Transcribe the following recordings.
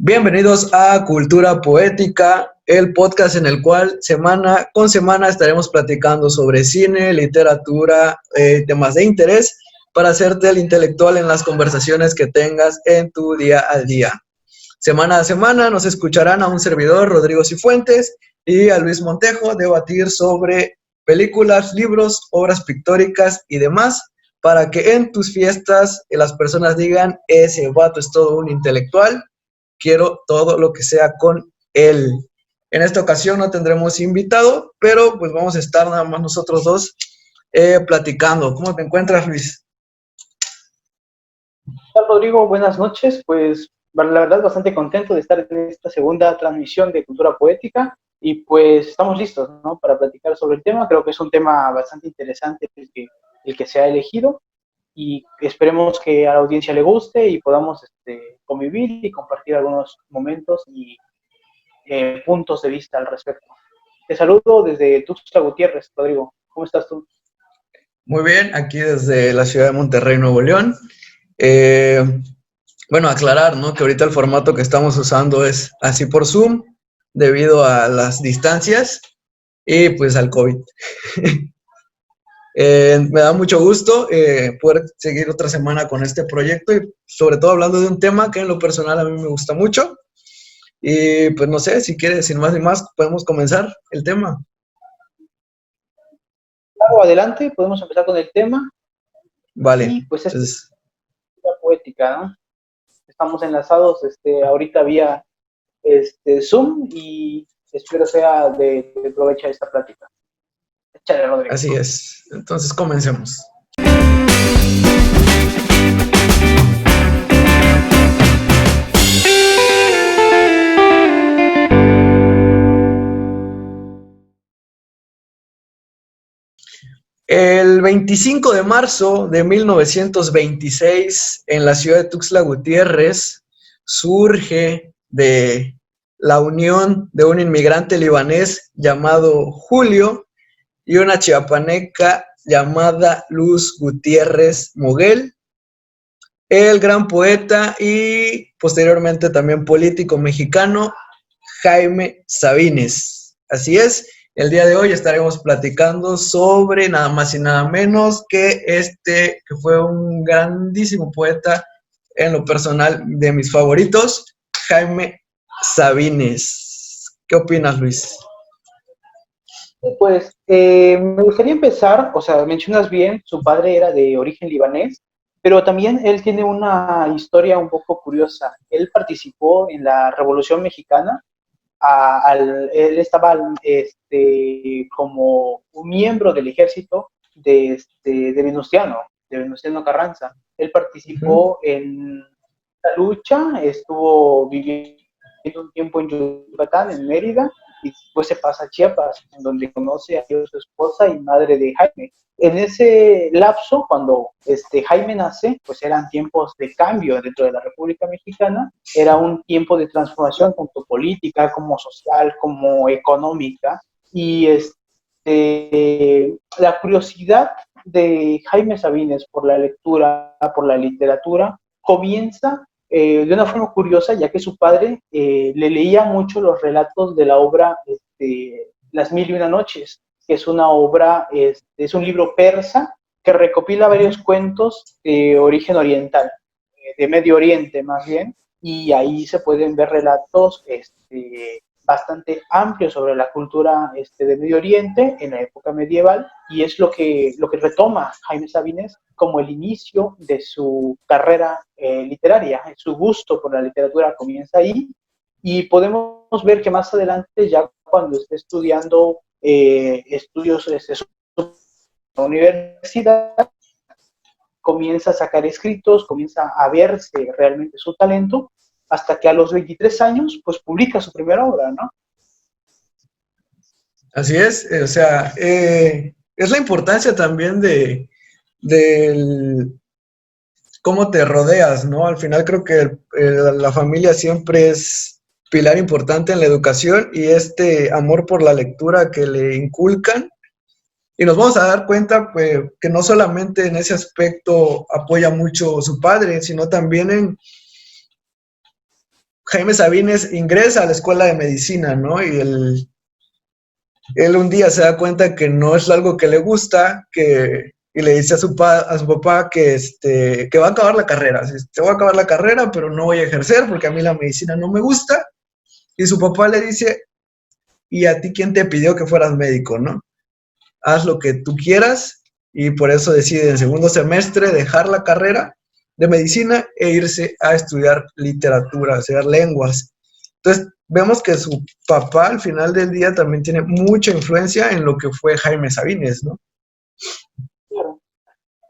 Bienvenidos a Cultura Poética, el podcast en el cual semana con semana estaremos platicando sobre cine, literatura, temas de interés para hacerte el intelectual en las conversaciones que tengas en tu día a día. Semana a semana nos escucharán a un servidor, Rodrigo Cifuentes, y a Luis Montejo debatir sobre películas, libros, obras pictóricas y demás, para que en tus fiestas las personas digan, ese vato es todo un intelectual, quiero todo lo que sea con él. En esta ocasión no tendremos invitado, pero pues vamos a estar nada más nosotros dos platicando. ¿Cómo te encuentras, Luis? Hola Rodrigo, buenas noches. Pues la verdad bastante contento de estar en esta segunda transmisión de Cultura Poética y pues estamos listos, ¿no?, para platicar sobre el tema. Creo que es un tema bastante interesante el que se ha elegido y esperemos que a la audiencia le guste y podamos convivir y compartir algunos momentos y puntos de vista al respecto. Te saludo desde Tuxtla Gutiérrez, Rodrigo. ¿Cómo estás tú? Muy bien, aquí desde la ciudad de Monterrey, Nuevo León. Bueno, aclarar, ¿no?, que ahorita el formato que estamos usando es así por Zoom, debido a las distancias y pues al COVID. Me da mucho gusto poder seguir otra semana con este proyecto y sobre todo hablando de un tema que en lo personal a mí me gusta mucho. Y pues no sé, si quieres, sin más ni más, podemos comenzar el tema. Claro, adelante, podemos empezar con el tema. Vale, Y pues es entonces, cultura poética, ¿no? Estamos enlazados ahorita vía Zoom y espero sea de provecho esta plática. Échale, Rodrigo. así es. Entonces comencemos. El 25 de marzo de 1926, en la ciudad de Tuxtla Gutiérrez, surge de la unión de un inmigrante libanés llamado Julio y una chiapaneca llamada Luz Gutiérrez Moguel, el gran poeta y posteriormente también político mexicano Jaime Sabines. Así es, el día de hoy estaremos platicando sobre nada más y nada menos que que fue un grandísimo poeta, en lo personal de mis favoritos, Jaime Sabines. ¿Qué opinas, Luis? Pues me gustaría empezar, o sea, mencionas bien, su padre era de origen libanés, pero también él tiene una historia un poco curiosa. Él participó en la Revolución Mexicana. Él estaba como un miembro del ejército de Venustiano Carranza. Él participó en la lucha, estuvo viviendo un tiempo en Yucatán, en Mérida, y después se pasa a Chiapas, en donde conoce a su esposa y madre de Jaime. En ese lapso, cuando Jaime nace, pues eran tiempos de cambio dentro de la República Mexicana, era un tiempo de transformación tanto política como social, como económica, y la curiosidad de Jaime Sabines por la lectura, por la literatura, comienza de una forma curiosa, ya que su padre le leía mucho los relatos de la obra Las Mil y Una Noches, que es una obra, es un libro persa que recopila varios cuentos de origen oriental, de Medio Oriente más bien, y ahí se pueden ver relatos bastante amplios sobre la cultura de Medio Oriente en la época medieval, y es lo que retoma Jaime Sabines como el inicio de su carrera literaria. Su gusto por la literatura comienza ahí, y podemos ver que más adelante, ya cuando esté estudiando estudios de su universidad, comienza a sacar escritos, comienza a verse realmente su talento, hasta que a los 23 años, pues publica su primera obra, ¿no? Así es, o sea, es la importancia también del cómo te rodeas, ¿no? Al final creo que la familia siempre es pilar importante en la educación y este amor por la lectura que le inculcan. Y nos vamos a dar cuenta pues, que no solamente en ese aspecto apoya mucho su padre, sino también en Jaime Sabines ingresa a la escuela de medicina, ¿no? Y él un día se da cuenta que no es algo que le gusta, y le dice a su papá que va a acabar la carrera. Así, te voy a acabar la carrera, pero no voy a ejercer porque a mí la medicina no me gusta. Y su papá le dice, ¿y a ti quién te pidió que fueras médico, no? Haz lo que tú quieras, y por eso decide en segundo semestre dejar la carrera de medicina e irse a estudiar literatura, a estudiar lenguas. Entonces, vemos que su papá al final del día también tiene mucha influencia en lo que fue Jaime Sabines, ¿no? Claro,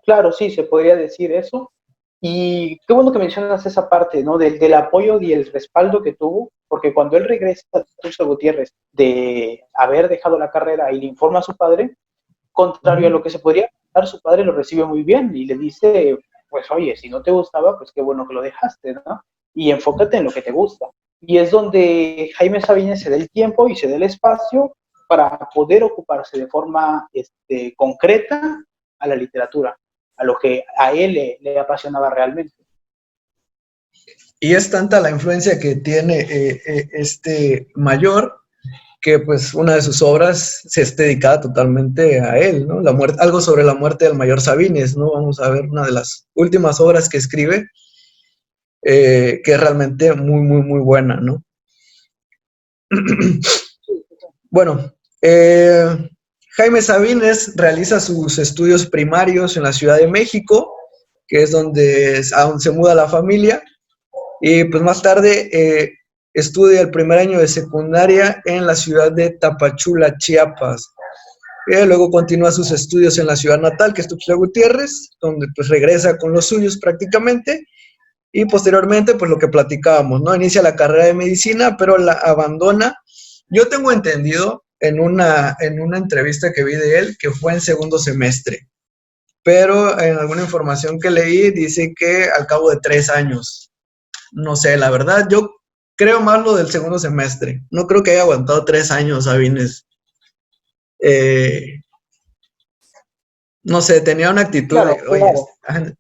claro, sí, se podría decir eso. Y qué bueno que mencionas esa parte, ¿no? Del apoyo y el respaldo que tuvo, porque cuando él regresa a Tuxtla Gutiérrez de haber dejado la carrera y le informa a su padre, contrario a lo que se podría pensar, su padre lo recibe muy bien y le dice, pues oye, si no te gustaba, pues qué bueno que lo dejaste, ¿no? Y enfócate en lo que te gusta. Y es donde Jaime Sabines se da el tiempo y se da el espacio para poder ocuparse de forma concreta a la literatura, a lo que a él le apasionaba realmente. Y es tanta la influencia que tiene este mayor, que pues una de sus obras se está dedicada totalmente a él, ¿no? La muerte, algo sobre la muerte del mayor Sabines, ¿no? Vamos a ver una de las últimas obras que escribe, que es realmente muy, muy, muy buena, ¿no? Bueno, Jaime Sabines realiza sus estudios primarios en la Ciudad de México, que es a donde se muda la familia, y pues más tarde estudia el primer año de secundaria en la ciudad de Tapachula, Chiapas. Luego continúa sus estudios en la ciudad natal, que es Tuxtla Gutiérrez, donde pues regresa con los suyos prácticamente, y posteriormente pues lo que platicábamos, ¿no? Inicia la carrera de medicina, pero la abandona. Yo tengo entendido en una entrevista que vi de él que fue en segundo semestre, pero en alguna información que leí dice que al cabo de 3 años. No sé, la verdad, yo creo más lo del segundo semestre. No creo que haya aguantado 3 años, Sabines. Eh, no sé, tenía una actitud de, Claro, oye, claro.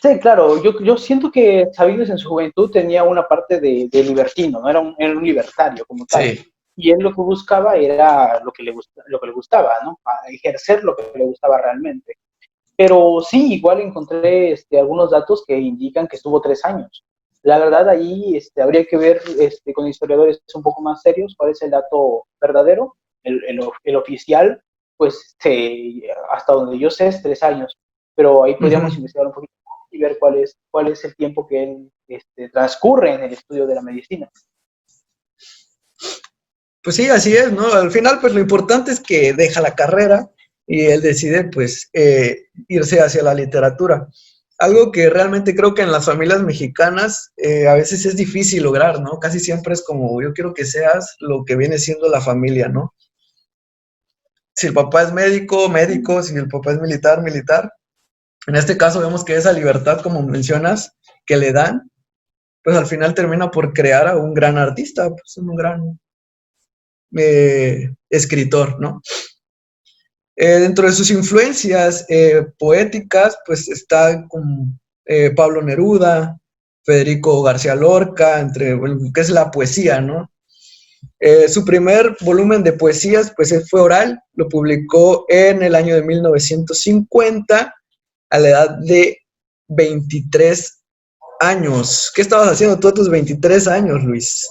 Sí, claro, yo siento que Sabines en su juventud tenía una parte de libertino, ¿no? Era un libertario como tal. sí. Y él lo que buscaba era lo que le gustaba, ¿no? A ejercer lo que le gustaba realmente. Pero sí, igual encontré algunos datos que indican que estuvo 3 años. La verdad, ahí habría que ver con historiadores un poco más serios cuál es el dato verdadero. El oficial, pues hasta donde yo sé, es 3 años. Pero ahí podríamos Uh-huh. investigar un poquito y ver cuál es el tiempo que él transcurre en el estudio de la medicina. Pues sí, así es, ¿no? Al final, pues lo importante es que deja la carrera y él decide, pues, irse hacia la literatura. Algo que realmente creo que en las familias mexicanas a veces es difícil lograr, ¿no? Casi siempre es como, yo quiero que seas lo que viene siendo la familia, ¿no? Si el papá es médico, médico, si el papá es militar, militar. En este caso vemos que esa libertad, como mencionas, que le dan, pues al final termina por crear a un gran artista, pues un gran escritor, ¿no? Dentro de sus influencias poéticas, pues está con Pablo Neruda, Federico García Lorca, bueno, que es la poesía, ¿no? Su primer volumen de poesías, pues fue oral, lo publicó en el año de 1950, a la edad de 23 años. ¿Qué estabas haciendo tú a tus 23 años, Luis?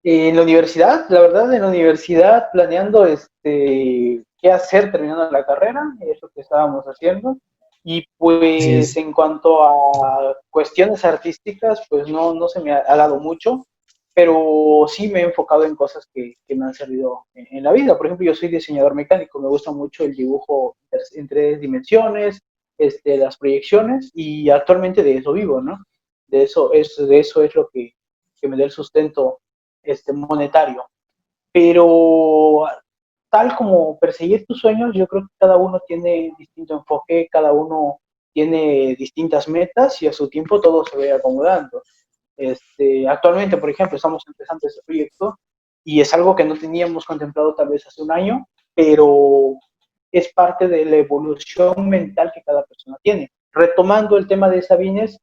En la universidad, la verdad, en la universidad planeando qué hacer terminando la carrera, es lo que estábamos haciendo. Y Así pues es. en cuanto a cuestiones artísticas, pues no se me ha dado mucho, pero sí me he enfocado en cosas que me han servido en la vida. Por ejemplo, yo soy diseñador mecánico, me gusta mucho el dibujo en 3 dimensiones, las proyecciones, y actualmente de eso vivo, ¿no? De eso es lo que me da el sustento monetario. Pero tal como perseguir tus sueños, yo creo que cada uno tiene distinto enfoque, cada uno tiene distintas metas y a su tiempo todo se va acomodando. Actualmente, por ejemplo, estamos empezando este proyecto y es algo que no teníamos contemplado tal vez hace un año, pero es parte de la evolución mental que cada persona tiene. Retomando el tema de Sabines,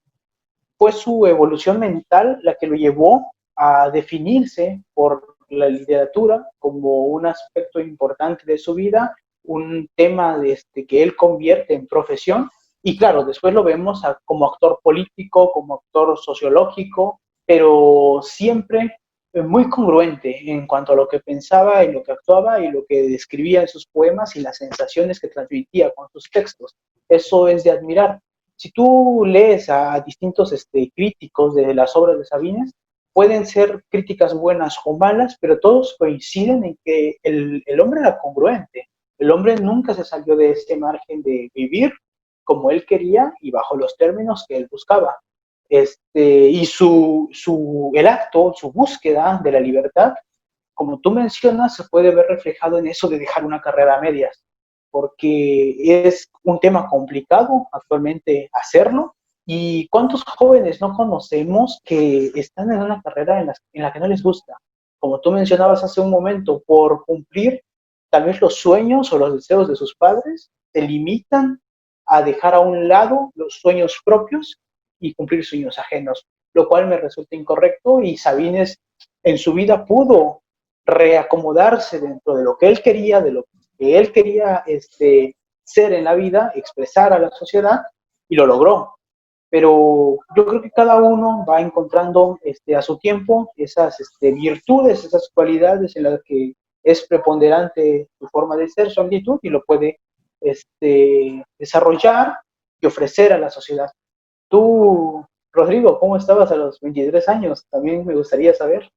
fue su evolución mental la que lo llevó a definirse por la literatura como un aspecto importante de su vida, un tema que él convierte en profesión, y claro, después lo vemos como actor político, como actor sociológico, pero siempre muy congruente en cuanto a lo que pensaba y lo que actuaba y lo que describía en sus poemas y las sensaciones que transmitía con sus textos. Eso es de admirar. Si tú lees a distintos críticos de las obras de Sabines, pueden ser críticas buenas o malas, pero todos coinciden en que el hombre era congruente. El hombre nunca se salió de este margen de vivir como él quería y bajo los términos que él buscaba. Y el acto, su búsqueda de la libertad, como tú mencionas, se puede ver reflejado en eso de dejar una carrera a medias, porque es un tema complicado actualmente hacerlo. ¿Y cuántos jóvenes no conocemos que están en una carrera en la que no les gusta? Como tú mencionabas hace un momento, por cumplir tal vez los sueños o los deseos de sus padres, se limitan a dejar a un lado los sueños propios y cumplir sueños ajenos, lo cual me resulta incorrecto, y Sabines en su vida pudo reacomodarse dentro de lo que él quería, de lo que él quería ser en la vida, expresar a la sociedad, y lo logró. Pero yo creo que cada uno va encontrando a su tiempo esas virtudes, esas cualidades en las que es preponderante su forma de ser, su actitud, y lo puede desarrollar y ofrecer a la sociedad. Tú, Rodrigo, ¿cómo estabas a los 23 años? También me gustaría saber.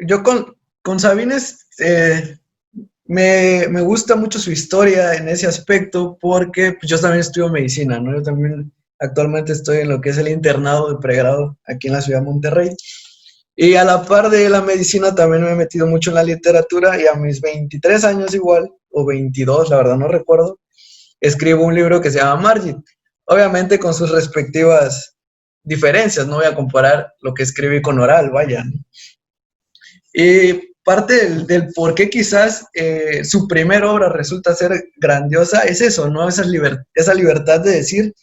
Yo con Sabines me gusta mucho su historia en ese aspecto porque pues, yo también estudio medicina, ¿no? Yo también actualmente estoy en lo que es el internado de pregrado aquí en la ciudad de Monterrey. Y a la par de la medicina también me he metido mucho en la literatura y a mis 23 años igual, o 22, la verdad no recuerdo, escribo un libro que se llama Margit. Obviamente con sus respectivas diferencias, no voy a comparar lo que escribí con oral, vaya, ¿no? Y parte del por qué quizás su primera obra resulta ser grandiosa es eso, ¿no? Esa libertad de decir,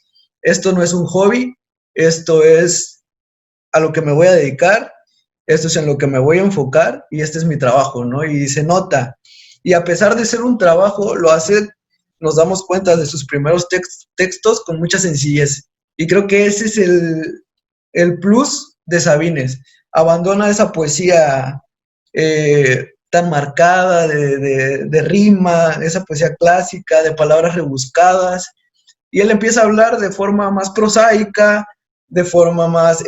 esto no es un hobby, esto es a lo que me voy a dedicar, esto es en lo que me voy a enfocar y este es mi trabajo, ¿no? Y se nota. Y a pesar de ser un trabajo, lo hace, nos damos cuenta de sus primeros textos con mucha sencillez. Y creo que ese es el plus de Sabines. Abandona esa poesía tan marcada de rima, esa poesía clásica, de palabras rebuscadas, y él empieza a hablar de forma más prosaica, de forma más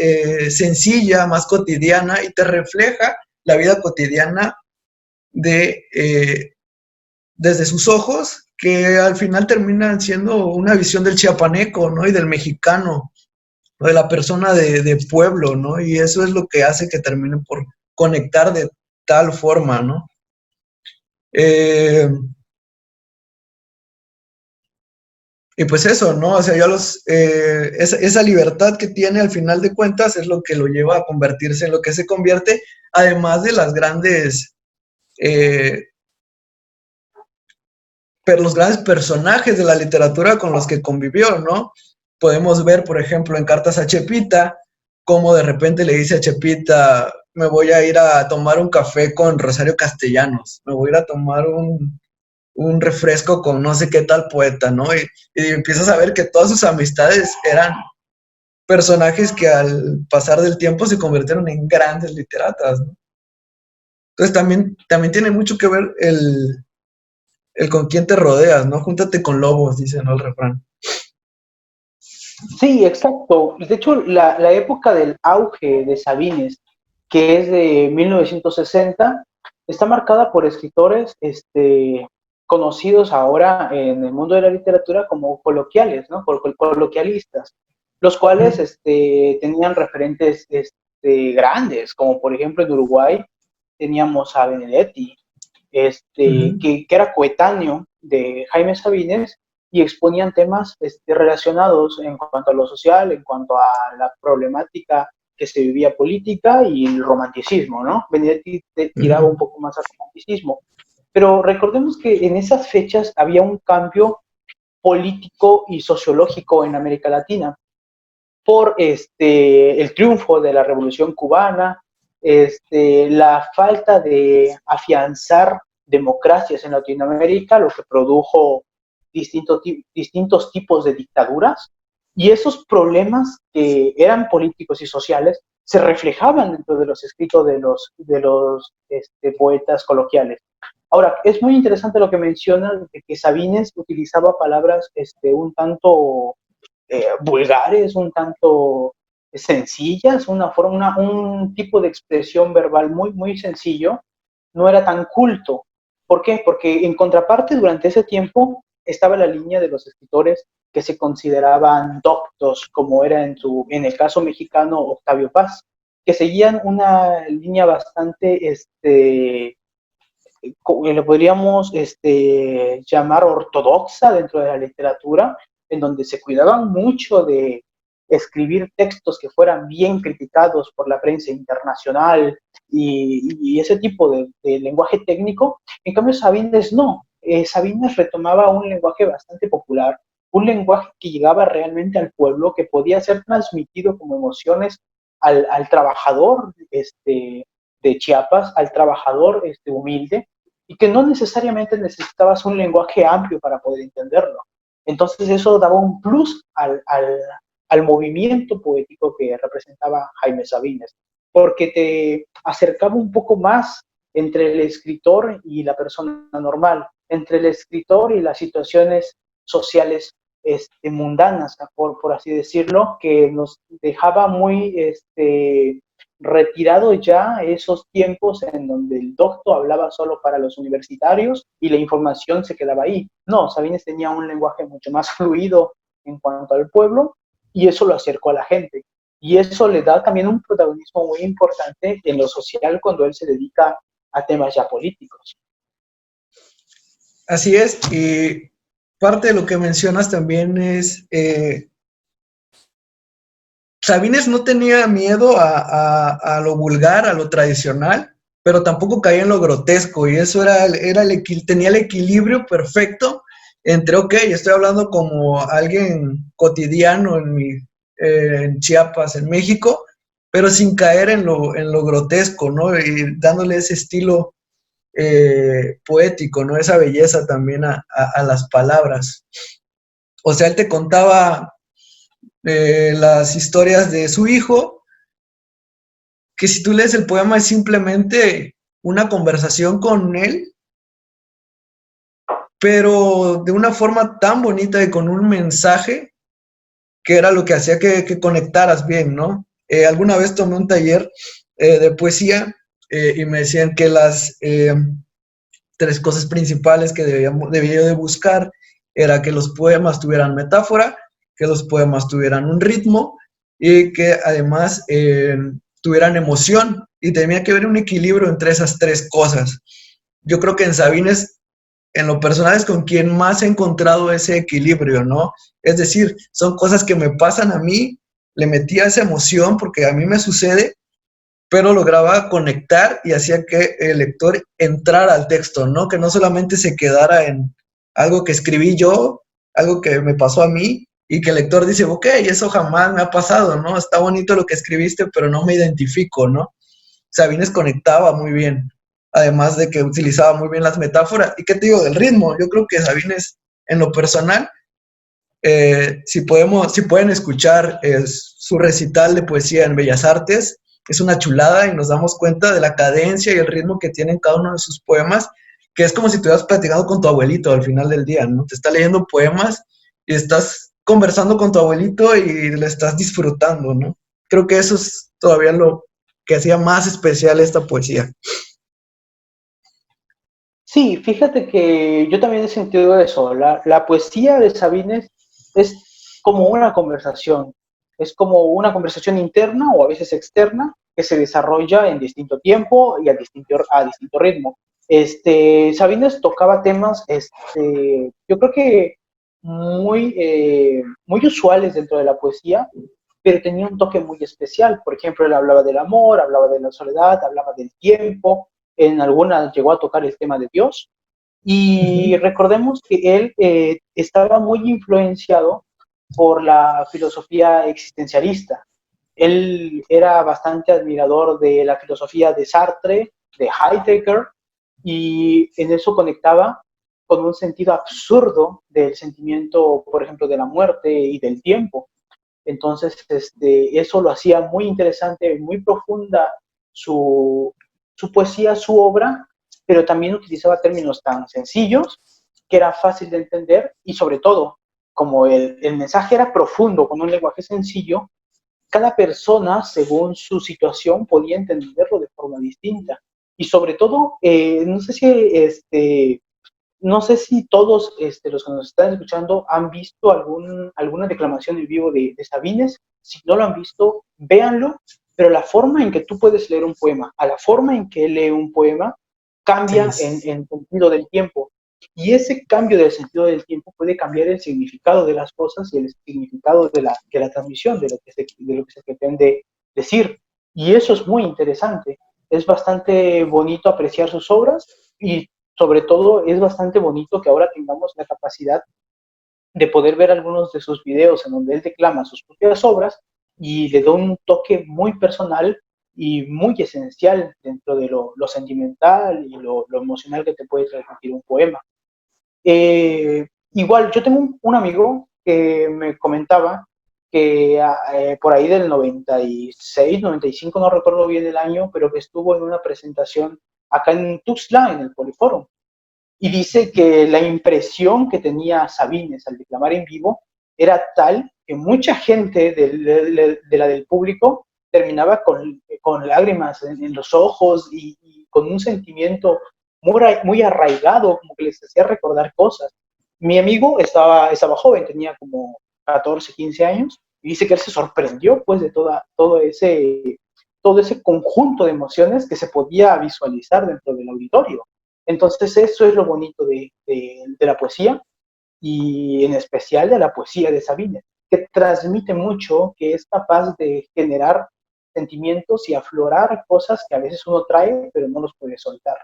sencilla, más cotidiana, y te refleja la vida cotidiana desde sus ojos, que al final terminan siendo una visión del chiapaneco, ¿no? Y del mexicano, ¿no? De la persona de pueblo, ¿no? Y eso es lo que hace que terminen por conectar de tal forma, ¿no? Y pues eso, ¿no? O sea, esa libertad que tiene al final de cuentas es lo que lo lleva a convertirse en lo que se convierte, además de eh, los grandes personajes de la literatura con los que convivió, ¿no? Podemos ver, por ejemplo, en Cartas a Chepita, cómo de repente le dice a Chepita, me voy a ir a tomar un café con Rosario Castellanos, me voy a ir a tomar un refresco con no sé qué tal poeta, ¿no? Y empiezas a ver que todas sus amistades eran personajes que al pasar del tiempo se convirtieron en grandes literatas, ¿no? Entonces también tiene mucho que ver el con quién te rodeas, ¿no? Júntate con lobos, dice, ¿no? El refrán. Sí, exacto. De hecho, la época del auge de Sabines, que es de 1960, está marcada por escritores conocidos ahora en el mundo de la literatura como coloquiales, ¿no? Coloquialistas, los cuales tenían referentes grandes, como por ejemplo en Uruguay teníamos a Benedetti, que era coetáneo de Jaime Sabines, y exponían temas relacionados en cuanto a lo social, en cuanto a la problemática que se vivía política y el romanticismo, ¿no? Benedetti tiraba un poco más al romanticismo. Pero recordemos que en esas fechas había un cambio político y sociológico en América Latina. por el triunfo de la Revolución Cubana, la falta de afianzar democracias en Latinoamérica, lo que produjo distintos tipos de dictaduras, y esos problemas que eran políticos y sociales se reflejaban dentro de los escritos de los poetas coloquiales. Ahora, es muy interesante lo que mencionas de que Sabines utilizaba palabras un tanto vulgares, un tanto sencillas, un tipo de expresión verbal muy sencillo, no era tan culto. ¿Por qué? Porque en contraparte, durante ese tiempo estaba la línea de los escritores que se consideraban doctos, como era en el caso mexicano Octavio Paz, que seguían una línea bastante, lo podríamos llamar ortodoxa dentro de la literatura, en donde se cuidaban mucho de escribir textos que fueran bien criticados por la prensa internacional y ese tipo de lenguaje técnico. En cambio, Sabines no. Sabines retomaba un lenguaje bastante popular, un lenguaje que llegaba realmente al pueblo, que podía ser transmitido como emociones al trabajador de Chiapas, al trabajador humilde, y que no necesariamente necesitabas un lenguaje amplio para poder entenderlo. Entonces eso daba un plus al movimiento poético que representaba Jaime Sabines, porque te acercaba un poco más entre el escritor y la persona normal, entre el escritor y las situaciones sociales mundanas, por así decirlo, que nos dejaba muy retirado ya esos tiempos en donde el docto hablaba solo para los universitarios y la información se quedaba ahí. No, Sabines tenía un lenguaje mucho más fluido en cuanto al pueblo y eso lo acercó a la gente. Y eso le da también un protagonismo muy importante en lo social cuando él se dedica a temas ya políticos. Así es, y parte de lo que mencionas también es, Sabines no tenía miedo a lo vulgar, a lo tradicional, pero tampoco caía en lo grotesco, y eso tenía el equilibrio perfecto entre, ok, estoy hablando como alguien cotidiano en Chiapas, en México, pero sin caer en lo grotesco, ¿no? Y dándole ese estilo poético, ¿no? Esa belleza también a las palabras. O sea, él te contaba las historias de su hijo, que si tú lees el poema es simplemente una conversación con él, pero de una forma tan bonita y con un mensaje que era lo que hacía que conectaras bien, ¿no? Alguna vez tomé un taller de poesía y me decían que las tres cosas principales que debía de buscar era que los poemas tuvieran metáfora, que los poemas tuvieran un ritmo y que además tuvieran emoción, y tenía que haber un equilibrio entre esas tres cosas. Yo creo que en Sabines, en lo personal, es con quien más he encontrado ese equilibrio, ¿no? Es decir, son cosas que me pasan a mí, le metía esa emoción porque a mí me sucede, pero lograba conectar y hacía que el lector entrara al texto, ¿no? Que no solamente se quedara en algo que escribí yo, algo que me pasó a mí, y que el lector dice, ok, eso jamás me ha pasado, ¿no? Está bonito lo que escribiste, pero no me identifico, ¿no? Sabines conectaba muy bien, además de que utilizaba muy bien las metáforas. ¿Y qué te digo del ritmo? Yo creo que Sabines, en lo personal, si pueden escuchar su recital de poesía en Bellas Artes, es una chulada y nos damos cuenta de la cadencia y el ritmo que tienen cada uno de sus poemas, que es como si estuvieras platicando con tu abuelito al final del día, ¿no? Te está leyendo poemas y estás conversando con tu abuelito y le estás disfrutando, ¿no? Creo que eso es todavía lo que hacía más especial esta poesía. Sí, fíjate que yo también he sentido eso. La poesía de Sabines es como una conversación, es como una conversación interna o a veces externa que se desarrolla en distinto tiempo y a distinto ritmo. Sabines tocaba temas, yo creo que muy usuales dentro de la poesía, pero tenía un toque muy especial. Por ejemplo, él hablaba del amor, hablaba de la soledad, hablaba del tiempo, en algunas llegó a tocar el tema de Dios, y recordemos que él estaba muy influenciado por la filosofía existencialista. Él era bastante admirador de la filosofía de Sartre, de Heidegger, y en eso conectaba con un sentido absurdo del sentimiento, por ejemplo, de la muerte y del tiempo. Entonces, eso lo hacía muy interesante, muy profunda su poesía, su obra, pero también utilizaba términos tan sencillos que era fácil de entender y sobre todo, como el mensaje era profundo, con un lenguaje sencillo, cada persona, según su situación, podía entenderlo de forma distinta. Y sobre todo, no sé si todos los que nos están escuchando han visto alguna declamación en vivo de Sabines. Si no lo han visto, véanlo, pero la forma en que tú puedes leer un poema, a la forma en que él lee un poema, Sí, cambia en sentido del tiempo. Y ese cambio del sentido del tiempo puede cambiar el significado de las cosas y el significado de la transmisión, de lo que se pretende decir. Y eso es muy interesante. Es bastante bonito apreciar sus obras y sobre todo es bastante bonito que ahora tengamos la capacidad de poder ver algunos de sus videos en donde él declama sus propias obras y le da un toque muy personal y muy esencial dentro de lo sentimental y lo emocional que te puede transmitir un poema. Igual, yo tengo un amigo que me comentaba que por ahí del 96, 95, no recuerdo bien el año, pero que estuvo en una presentación acá en Tuxtla, en el Poliforum, y dice que la impresión que tenía Sabines al declamar en vivo era tal que mucha gente de la del público terminaba con lágrimas en los ojos y con un sentimiento muy arraigado, como que les hacía recordar cosas. Mi amigo estaba joven, tenía como 14, 15 años, y dice que él se sorprendió pues de todo ese conjunto de emociones que se podía visualizar dentro del auditorio. Entonces eso es lo bonito de la poesía y en especial de la poesía de Sabines, que transmite mucho, que es capaz de generar sentimientos y aflorar cosas que a veces uno trae pero no los puede soltar.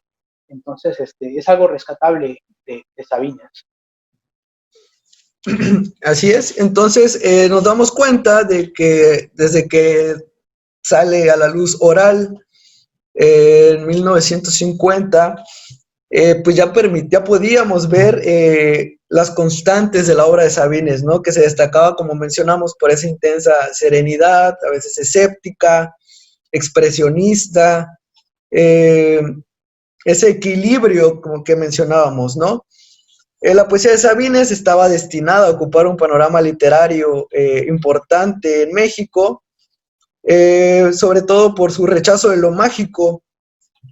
Entonces es algo rescatable de Sabines. así es. Entonces nos damos cuenta de que desde que sale a la luz Oral en 1950, pues ya podíamos ver las constantes de la obra de Sabines, ¿no? Que se destacaba, como mencionamos, por esa intensa serenidad, a veces escéptica, expresionista, eh, ese equilibrio, como que mencionábamos, ¿no? La poesía de Sabines estaba destinada a ocupar un panorama literario importante en México, sobre todo por su rechazo de lo mágico,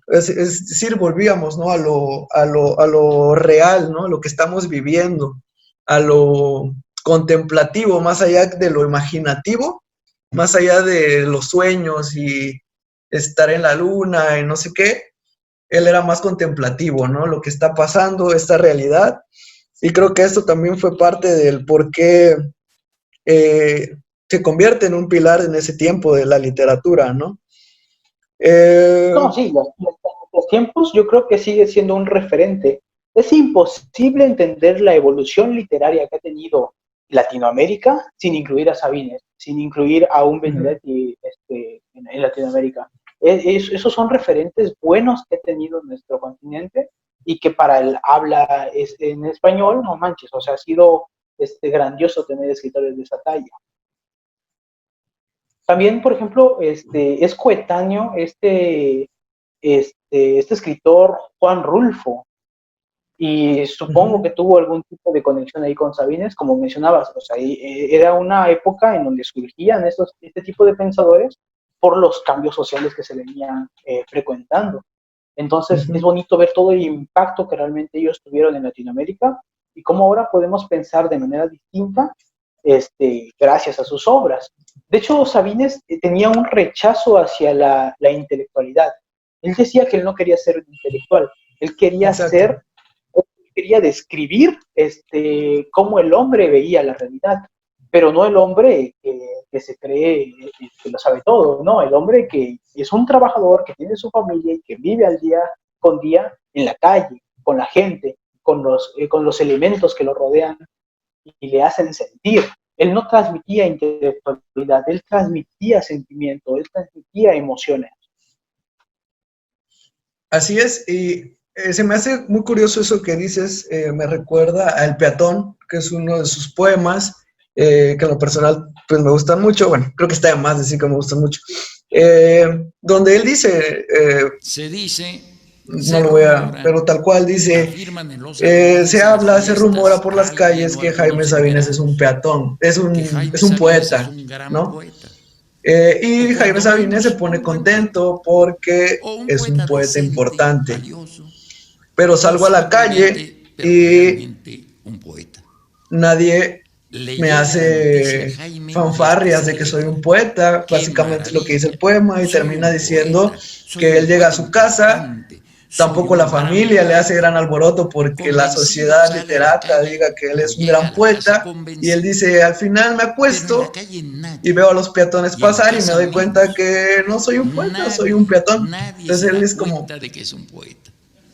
es decir, volvíamos, ¿no? A lo real, ¿no? A lo que estamos viviendo, a lo contemplativo, más allá de lo imaginativo, más allá de los sueños y estar en la luna y no sé qué. Él era más contemplativo, ¿no? Lo que está pasando, esta realidad. Y creo que esto también fue parte del por qué eh, se convierte en un pilar en ese tiempo de la literatura, ¿no? No, sí, los tiempos yo creo que sigue siendo un referente. Es imposible entender la evolución literaria que ha tenido Latinoamérica sin incluir a Sabines, sin incluir a un Benedetti en Latinoamérica. Esos son referentes buenos que ha tenido nuestro continente y que para el habla en español, no manches, o sea, ha sido grandioso tener escritores de esa talla. También, por ejemplo, es coetáneo este escritor Juan Rulfo, y supongo que tuvo algún tipo de conexión ahí con Sabines, como mencionabas, o sea, era una época en donde surgían este tipo de pensadores por los cambios sociales que se venían frecuentando. Entonces, es bonito ver todo el impacto que realmente ellos tuvieron en Latinoamérica y cómo ahora podemos pensar de manera distinta gracias a sus obras. De hecho, Sabines tenía un rechazo hacia la intelectualidad. Él decía que él no quería ser intelectual, él quería Exacto. quería describir cómo el hombre veía la realidad, pero no el hombre que se cree que lo sabe todo, no, el hombre que es un trabajador, que tiene su familia y que vive al día con día en la calle, con la gente, con los elementos que lo rodean y le hacen sentir. Él no transmitía intelectualidad, él transmitía sentimiento, él transmitía emociones. Así es, y se me hace muy curioso eso que dices, me recuerda a El Peatón, que es uno de sus poemas, que en lo personal pues me gustan mucho, bueno, creo que está de más decir que me gustan mucho, donde él dice, se dice, no lo voy a, pero tal cual dice, se habla, se rumora por las calles que Jaime Sabines es un peatón, es un poeta, ¿no? Y Jaime Sabines se pone contento porque es un poeta importante. Pero salgo a la calle y nadie me hace fanfarrias de que soy un poeta, básicamente es lo que dice el poema, y termina diciendo que él llega a su casa, tampoco la familia le hace gran alboroto porque la sociedad literata diga que él es un gran poeta, y él dice, al final me acuesto y veo a los peatones pasar y me doy cuenta que no soy un poeta, soy un peatón. Entonces él es como,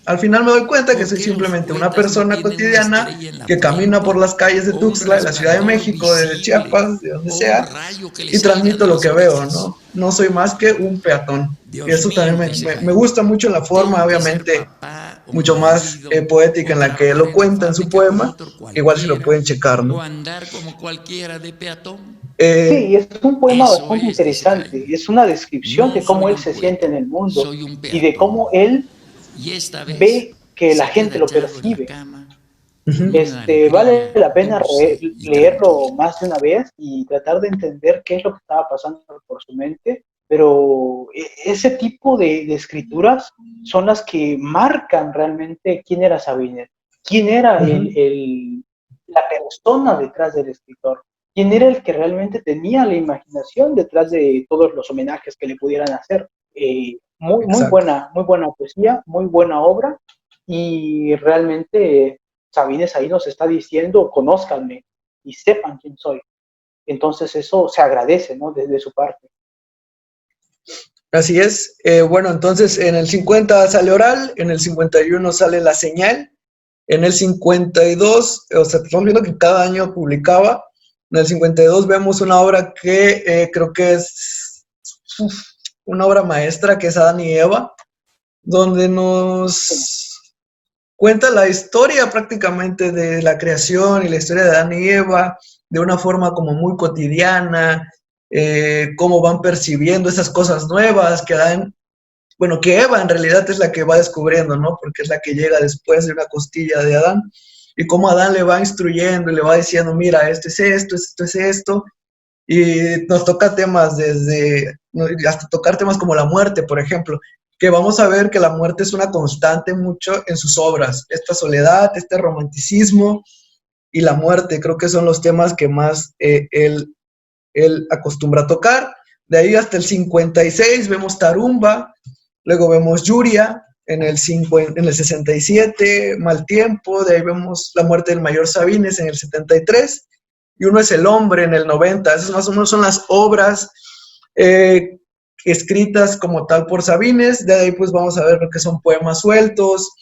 al final me doy cuenta que soy simplemente una persona cotidiana que camina por las calles de Tuxtla, de la Ciudad de México, de Chiapas, de donde sea, y transmito lo que veo, ¿no? No soy más que un peatón. Y eso también me gusta mucho la forma, obviamente, mucho más poética en la que él lo cuenta en su poema. Igual si lo pueden checar, ¿no? Sí, es un poema bastante interesante, es una descripción de cómo él se siente en el mundo y de cómo él ve que la gente lo percibe. Vale la pena leerlo más de una vez y tratar de entender qué es lo que estaba pasando por su mente, pero ese tipo de escrituras son las que marcan realmente quién era Sabines, quién era la persona detrás del escritor, quién era el que realmente tenía la imaginación detrás de todos los homenajes que le pudieran hacer. Muy buena poesía, muy buena obra, y realmente Sabines ahí nos está diciendo, conózcanme y sepan quién soy. Entonces eso se agradece, ¿no? Desde su parte. Así es. Bueno, entonces en el 50 sale Oral, en el 51 sale La Señal, en el 52, o sea, estamos viendo que cada año publicaba. En el 52 vemos una obra que creo que es una obra maestra, que es Adán y Eva, donde nos cuenta la historia prácticamente de la creación y la historia de Adán y Eva de una forma como muy cotidiana, cómo van percibiendo esas cosas nuevas que Adán, bueno, que Eva en realidad es la que va descubriendo, ¿no? Porque es la que llega después de una costilla de Adán, y cómo Adán le va instruyendo y le va diciendo, mira, esto es esto, esto es esto, y nos toca temas desde, hasta tocar temas como la muerte, por ejemplo, que vamos a ver que la muerte es una constante mucho en sus obras, esta soledad, este romanticismo y la muerte, creo que son los temas que más él acostumbra a tocar. De ahí hasta el 56 vemos Tarumba, luego vemos Yuria en el 67, Mal Tiempo, de ahí vemos La muerte del mayor Sabines en el 73, y Uno es el hombre en el 90. Esas más o menos son las obras escritas como tal por Sabines. De ahí pues vamos a ver lo que son poemas sueltos.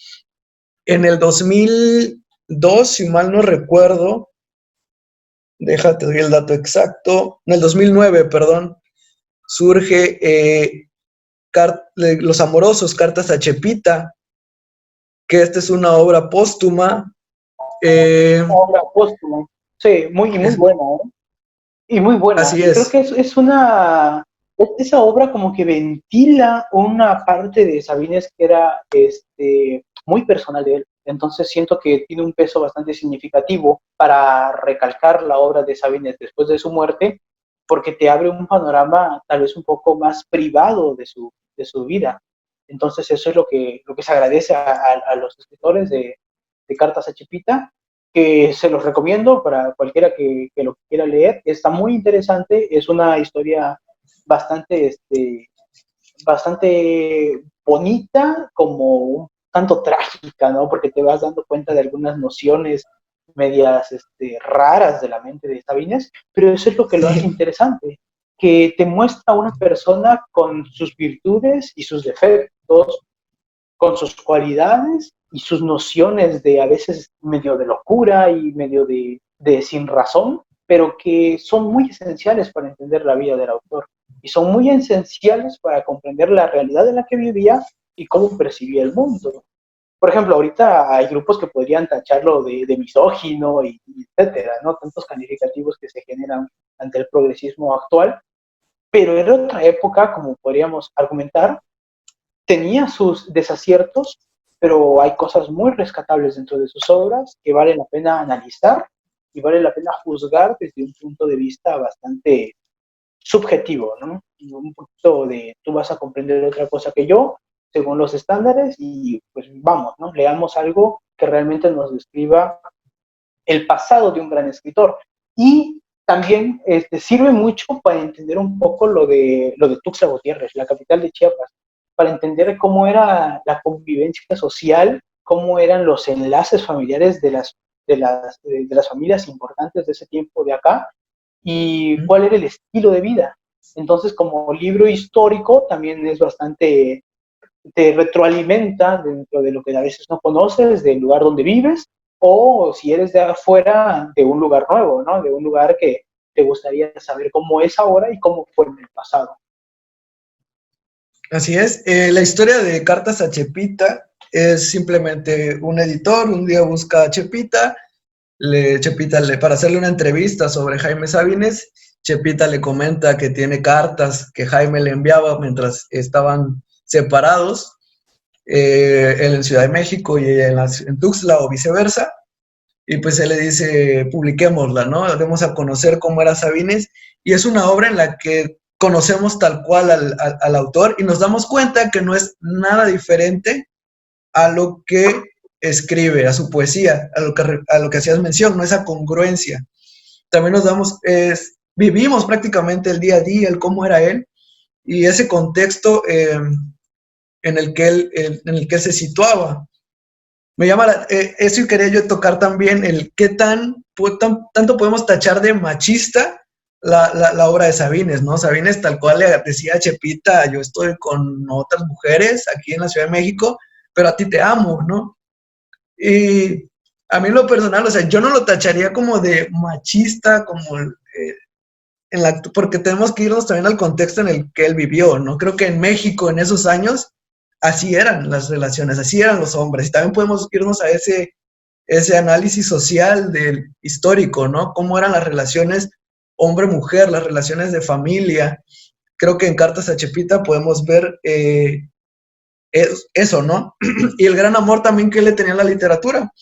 En el 2002, si mal no recuerdo, déjate doy el dato exacto, en el 2009, perdón, surge Los Amorosos, Cartas a Chepita, que esta es una obra póstuma. Una obra póstuma, sí, muy buena, ¿eh? Y muy buena. Así es. Creo que es esa obra como que ventila una parte de Sabines que era muy personal de él. Entonces siento que tiene un peso bastante significativo para recalcar la obra de Sabines después de su muerte, porque te abre un panorama tal vez un poco más privado de su vida. Entonces eso es lo que se agradece a los escritores de Cartas a Chepita, que se los recomiendo para cualquiera que lo quiera leer. Está muy interesante, es una historia bastante, bastante bonita, como un tanto trágica, ¿no? Porque te vas dando cuenta de algunas nociones medias raras de la mente de Sabines, pero eso es lo que lo hace interesante, que te muestra a una persona con sus virtudes y sus defectos, con sus cualidades y sus nociones de a veces medio de locura y medio de sin razón, pero que son muy esenciales para entender la vida del autor y son muy esenciales para comprender la realidad en la que vivía y cómo percibía el mundo. Por ejemplo, ahorita hay grupos que podrían tacharlo de misógino y etcétera, ¿no? Tantos calificativos que se generan ante el progresismo actual, pero en otra época, como podríamos argumentar, tenía sus desaciertos, pero hay cosas muy rescatables dentro de sus obras que vale la pena analizar y vale la pena juzgar desde un punto de vista bastante subjetivo, ¿no? Un poquito de tú vas a comprender otra cosa que yo, según los estándares, y pues vamos, ¿no? Leamos algo que realmente nos describa el pasado de un gran escritor. Y también sirve mucho para entender un poco lo de Tuxtla Gutiérrez, la capital de Chiapas, para entender cómo era la convivencia social, cómo eran los enlaces familiares de las familias importantes de ese tiempo de acá, y cuál era el estilo de vida. Entonces, como libro histórico, también es bastante, te retroalimenta dentro de lo que a veces no conoces, del lugar donde vives, o si eres de afuera, de un lugar nuevo, ¿no? De un lugar que te gustaría saber cómo es ahora y cómo fue en el pasado. Así es. La historia de Cartas a Chepita es simplemente un editor, un día busca a Chepita, para hacerle una entrevista sobre Jaime Sabines. Chepita le comenta que tiene cartas que Jaime le enviaba mientras estaban separados, él en Ciudad de México y ella en Tuxtla o viceversa. Y pues él le dice, publiquémosla, ¿no? Demos a conocer cómo era Sabines. Y es una obra en la que conocemos tal cual al autor y nos damos cuenta que no es nada diferente a lo que escribe, a su poesía, a lo que hacías mención, ¿no? Esa congruencia. También vivimos prácticamente el día a día, el cómo era él, y ese contexto en el que él se situaba. Me llama eso, y quería yo tocar también el qué tanto podemos tachar de machista la obra de Sabines, ¿no? Sabines tal cual le decía a Chepita, yo estoy con otras mujeres aquí en la Ciudad de México, pero a ti te amo, ¿no? Y a mí en lo personal, o sea, yo no lo tacharía como de machista, porque tenemos que irnos también al contexto en el que él vivió, ¿no? Creo que en México en esos años así eran las relaciones, así eran los hombres. Y también podemos irnos a ese análisis social histórico, ¿no? Cómo eran las relaciones hombre-mujer, las relaciones de familia. Creo que en Cartas a Chepita podemos ver eso, ¿no? Y el gran amor también que él le tenía a la literatura.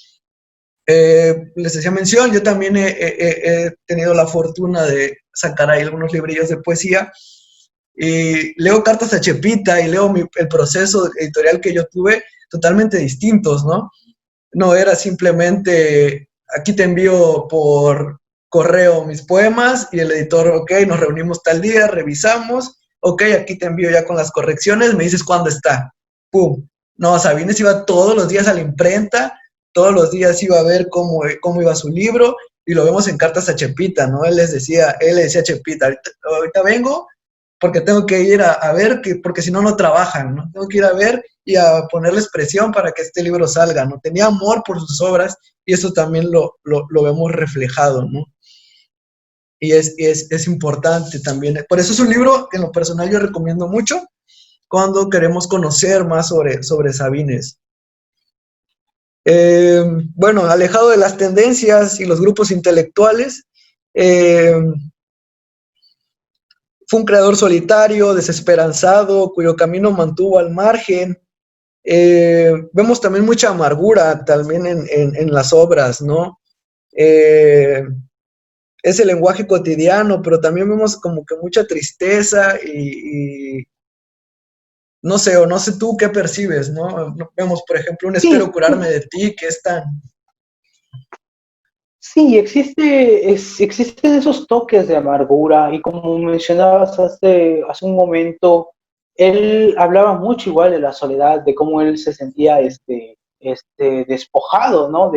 Les hacía mención, yo también he tenido la fortuna de sacar ahí algunos librillos de poesía, y leo Cartas a Chepita y leo el proceso editorial que yo tuve, totalmente distintos, ¿no? No era simplemente, aquí te envío por correo mis poemas y el editor, ok, nos reunimos tal día, revisamos, ok, aquí te envío ya con las correcciones, me dices cuándo está, pum. No, Sabines iba todos los días a la imprenta, todos los días iba a ver cómo iba su libro, y lo vemos en Cartas a Chepita, ¿no? Él le decía a Chepita, ahorita vengo porque tengo que ir a ver, porque si no, no trabajan, ¿no? Tengo que ir a ver y a ponerles presión para que este libro salga, ¿no? Tenía amor por sus obras, y eso también lo vemos reflejado, ¿no? Y es importante también. Por eso es un libro que en lo personal yo recomiendo mucho cuando queremos conocer más sobre Sabines. Bueno, alejado de las tendencias y los grupos intelectuales, fue un creador solitario, desesperanzado, cuyo camino mantuvo al margen. Vemos también mucha amargura también en las obras, ¿no? Es el lenguaje cotidiano, pero también vemos como que mucha tristeza y no sé, o no sé tú qué percibes, ¿no? Vemos, por ejemplo, un Espero Sí, curarme de ti, que es tan... sí, existen esos toques de amargura y como mencionabas hace un momento, él hablaba mucho igual de la soledad, de cómo él se sentía despojado, ¿no?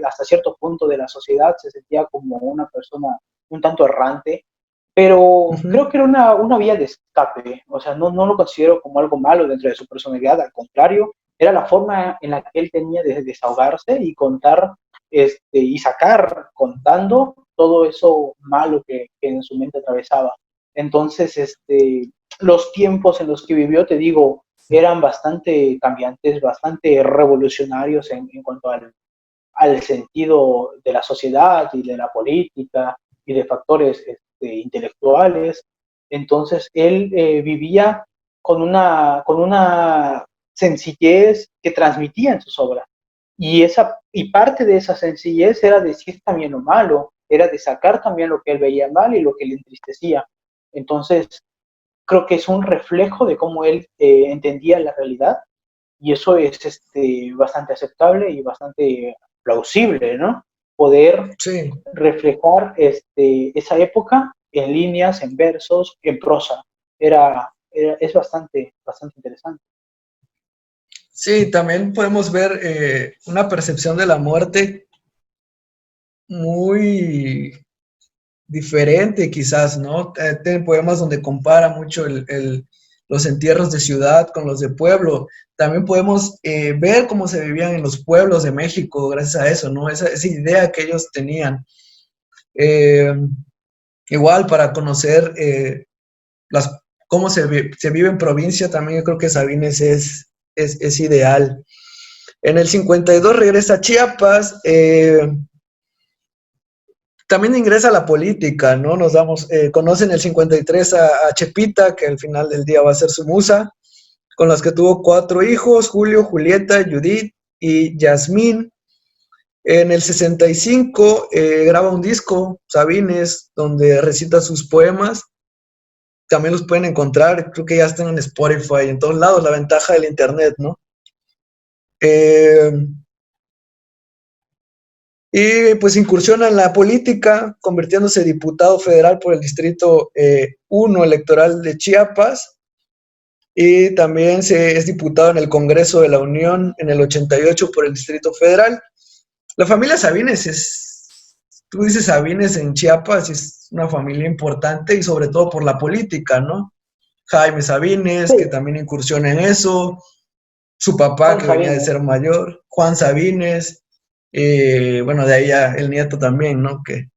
Hasta cierto punto de la sociedad, se sentía como una persona un tanto errante, pero creo que era una vía de escape, o sea, no lo considero como algo malo dentro de su personalidad, al contrario, era la forma en la que él tenía de desahogarse y contar y sacar contando todo eso malo que en su mente atravesaba. Entonces, los tiempos en los que vivió, te digo, eran bastante cambiantes, bastante revolucionarios en cuanto al sentido de la sociedad y de la política y de factores intelectuales. Entonces, él vivía con una sencillez que transmitía en sus obras. Y parte de esa sencillez era decir también lo malo, era de sacar también lo que él veía mal y lo que le entristecía. Entonces, creo que es un reflejo de cómo él entendía la realidad y eso es bastante aceptable y bastante plausible, ¿no? Poder Sí, reflejar esa época en líneas, en versos, en prosa. Es bastante interesante. sí, también podemos ver una percepción de la muerte muy diferente quizás, ¿no? Tiene poemas donde compara mucho los entierros de ciudad con los de pueblo. También podemos ver cómo se vivían en los pueblos de México gracias a eso, ¿no? Esa idea que ellos tenían. Eh, Igual para conocer las, cómo se vive en provincia, también yo creo que Sabines es ideal. En el 52 regresa a Chiapas, también ingresa a la política, ¿no? Conoce en el 53 a Chepita, que al final del día va a ser su musa, con las que tuvo 4 hijos, Julio, Julieta, Judith y Yasmín. En el 65 graba un disco, Sabines, donde recita sus poemas. También los pueden encontrar, creo que ya están en Spotify, en todos lados, la ventaja del internet, ¿no? Eh, y pues incursiona en la política, convirtiéndose en diputado federal por el Distrito 1 electoral de Chiapas, y también es diputado en el Congreso de la Unión en el 88 por el Distrito Federal. La familia Sabines tú dices Sabines en Chiapas, es una familia importante y sobre todo por la política, ¿no? Jaime Sabines, Sí, que también incursiona en eso, su papá Juan que venía de Sabines. ser mayor, Juan Sabines, bueno, de ahí ya el nieto también, ¿no? Que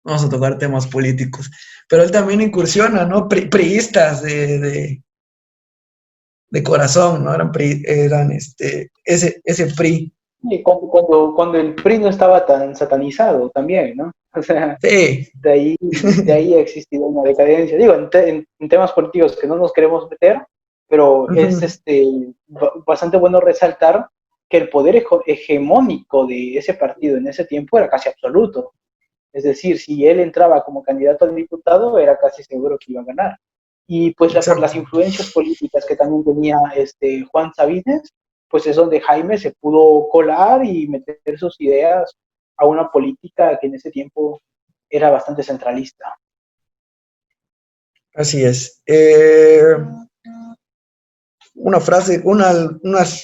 vamos a tocar temas políticos. Pero él también incursiona, ¿no? Priistas de corazón, ¿no? Eran ese PRI. Y cuando el PRI no estaba tan satanizado también, ¿no? O sea, Sí. de ahí ha existido una decadencia. Digo, en temas políticos que no nos queremos meter, pero es bastante bueno resaltar que el poder hegemónico de ese partido en ese tiempo era casi absoluto. Es decir, si él entraba como candidato a diputado, era casi seguro que iba a ganar. Y pues por las Exacto. influencias políticas que también tenía Juan Sabines, pues es donde Jaime se pudo colar y meter sus ideas a una política que en ese tiempo era bastante centralista. Así es. Una frase,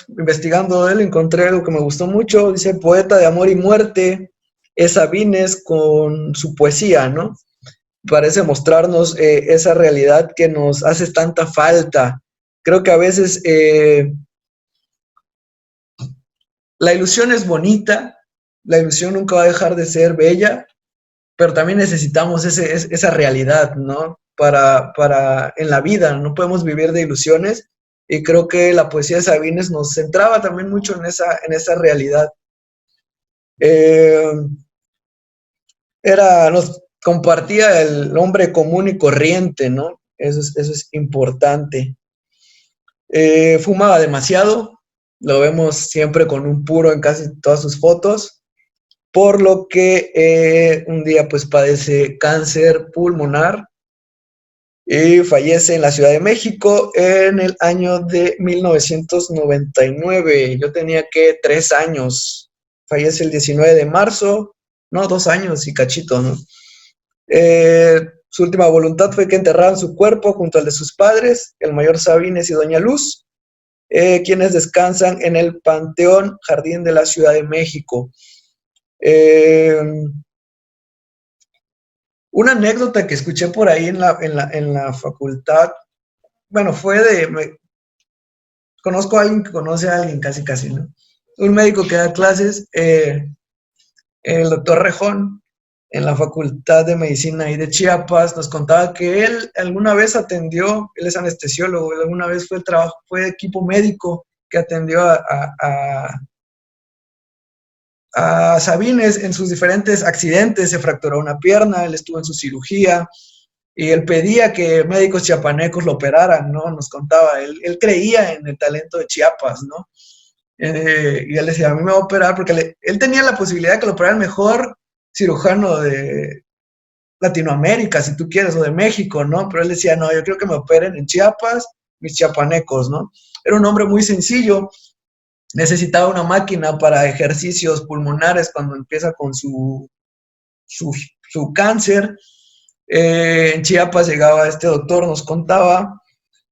investigando él, encontré algo que me gustó mucho. Dice: poeta de amor y muerte es Sabines con su poesía, ¿no? Parece mostrarnos esa realidad que nos hace tanta falta. Creo que a veces la ilusión es bonita, la ilusión nunca va a dejar de ser bella, pero también necesitamos esa realidad, ¿no? En la vida, no podemos vivir de ilusiones, y creo que la poesía de Sabines nos centraba también mucho en esa realidad. Eh, nos compartía el hombre común y corriente, ¿no? Eso es importante. Fumaba demasiado, lo vemos siempre con un puro en casi todas sus fotos, por lo que un día pues padece cáncer pulmonar y fallece en la Ciudad de México en el año de 1999. Yo tenía que 3 años. Fallece el 19 de marzo, no, 2 años y cachito, ¿no? Su última voluntad fue que enterraran su cuerpo junto al de sus padres, el mayor Sabines y doña Luz, quienes descansan en el Panteón Jardín de la Ciudad de México. Una anécdota que escuché por ahí en la facultad, bueno, conozco a alguien que conoce a alguien, casi casi, ¿no? Un médico que da clases, el doctor Rejón, en la Facultad de Medicina ahí de Chiapas, nos contaba que él alguna vez atendió, él es anestesiólogo, él alguna vez fue equipo médico que atendió a Sabines en sus diferentes accidentes, se fracturó una pierna, él estuvo en su cirugía, y él pedía que médicos chiapanecos lo operaran, ¿no? Nos contaba, él creía en el talento de Chiapas, ¿no? Y él decía, a mí me va a operar, porque él tenía la posibilidad de que lo operara el mejor cirujano de Latinoamérica, si tú quieres, o de México, ¿no? Pero él decía, no, yo creo que me operen en Chiapas, mis chiapanecos, ¿no? Era un hombre muy sencillo, necesitaba una máquina para ejercicios pulmonares cuando empieza con su cáncer. En Chiapas llegaba este doctor, nos contaba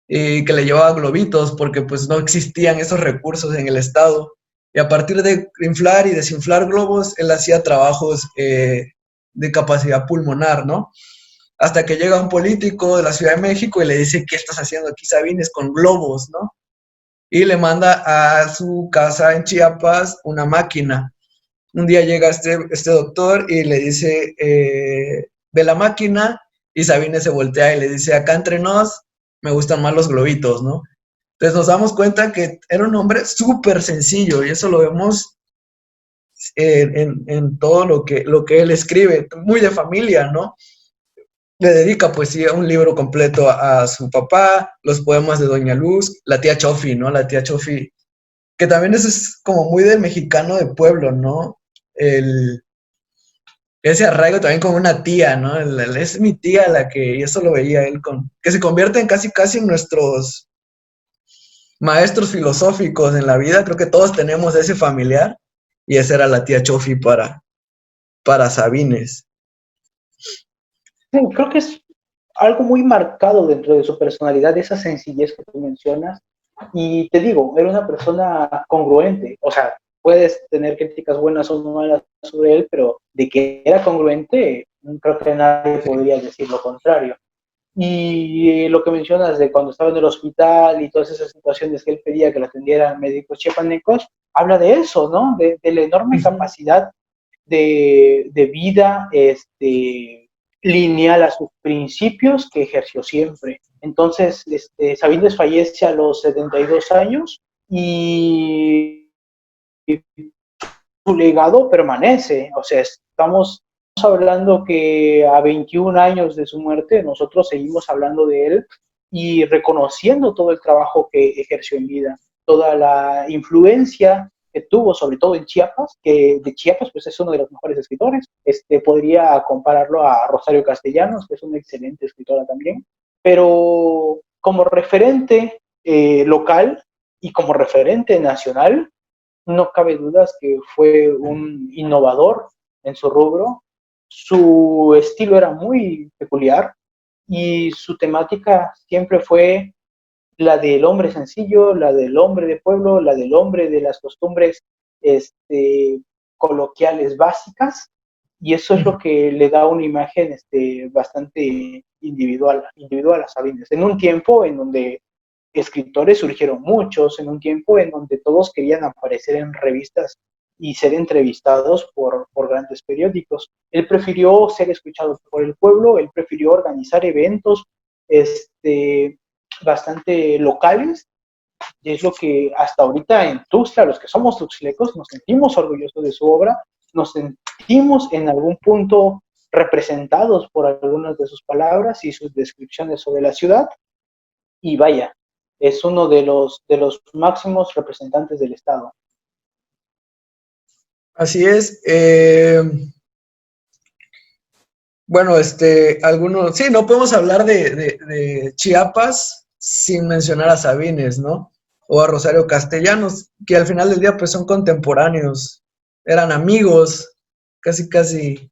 que le llevaba globitos porque pues no existían esos recursos en el estado. Y a partir de inflar y desinflar globos, él hacía trabajos de capacidad pulmonar, ¿no? Hasta que llega un político de la Ciudad de México y le dice, ¿qué estás haciendo aquí, Sabines, con globos, no? Y le manda a su casa en Chiapas una máquina. Un día llega este doctor y le dice, ve la máquina, y Sabines se voltea y le dice, acá entre nos, me gustan más los globitos, ¿no? Entonces nos damos cuenta que era un hombre súper sencillo, y eso lo vemos en todo lo que él escribe, muy de familia, ¿no? Le dedica poesía, un libro completo a su papá, los poemas de Doña Luz, la tía Chofi, ¿no? La tía Chofi, que también eso es como muy del mexicano de pueblo, ¿no? Ese arraigo también con una tía, ¿no? Es mi tía la que, y eso lo veía él que se convierte en casi en nuestros maestros filosóficos en la vida. Creo que todos tenemos ese familiar, y esa era la tía Chofi para Sabines. Sí, creo que es algo muy marcado dentro de su personalidad, esa sencillez que tú mencionas. Y te digo, era una persona congruente. O sea, puedes tener críticas buenas o malas sobre él, pero de que era congruente, creo que nadie podría decir lo contrario. Y lo que mencionas de cuando estaba en el hospital y todas esas situaciones que él pedía que lo atendieran médicos chiapanecos, habla de eso, ¿no? De la enorme capacidad de vida lineal a sus principios que ejerció siempre. Entonces, Sabines fallece a los 72 años y su legado permanece. O sea, estamos hablando que a 21 años de su muerte, nosotros seguimos hablando de él y reconociendo todo el trabajo que ejerció en vida, toda la influencia que tuvo, sobre todo en Chiapas, que de Chiapas pues es uno de los mejores escritores. Podría compararlo a Rosario Castellanos, que es una excelente escritora también, pero como referente local y como referente nacional, no cabe dudas que fue un innovador en su rubro. Su estilo era muy peculiar y su temática siempre fue la del hombre sencillo, la del hombre de pueblo, la del hombre de las costumbres coloquiales básicas, y eso es lo que le da una imagen bastante individual a Sabines, en un tiempo en donde escritores surgieron muchos, en un tiempo en donde todos querían aparecer en revistas y ser entrevistados por grandes periódicos. Él prefirió ser escuchado por el pueblo, él prefirió organizar eventos bastante locales, y es lo que hasta ahorita en Tuxtla, los que somos tuxtlecos, nos sentimos orgullosos de su obra, nos sentimos en algún punto representados por algunas de sus palabras y sus descripciones sobre la ciudad, y vaya, es uno de los máximos representantes del Estado. Así es. Bueno, algunos, sí, no podemos hablar de Chiapas sin mencionar a Sabines, ¿no? O a Rosario Castellanos, que al final del día pues son contemporáneos, eran amigos, casi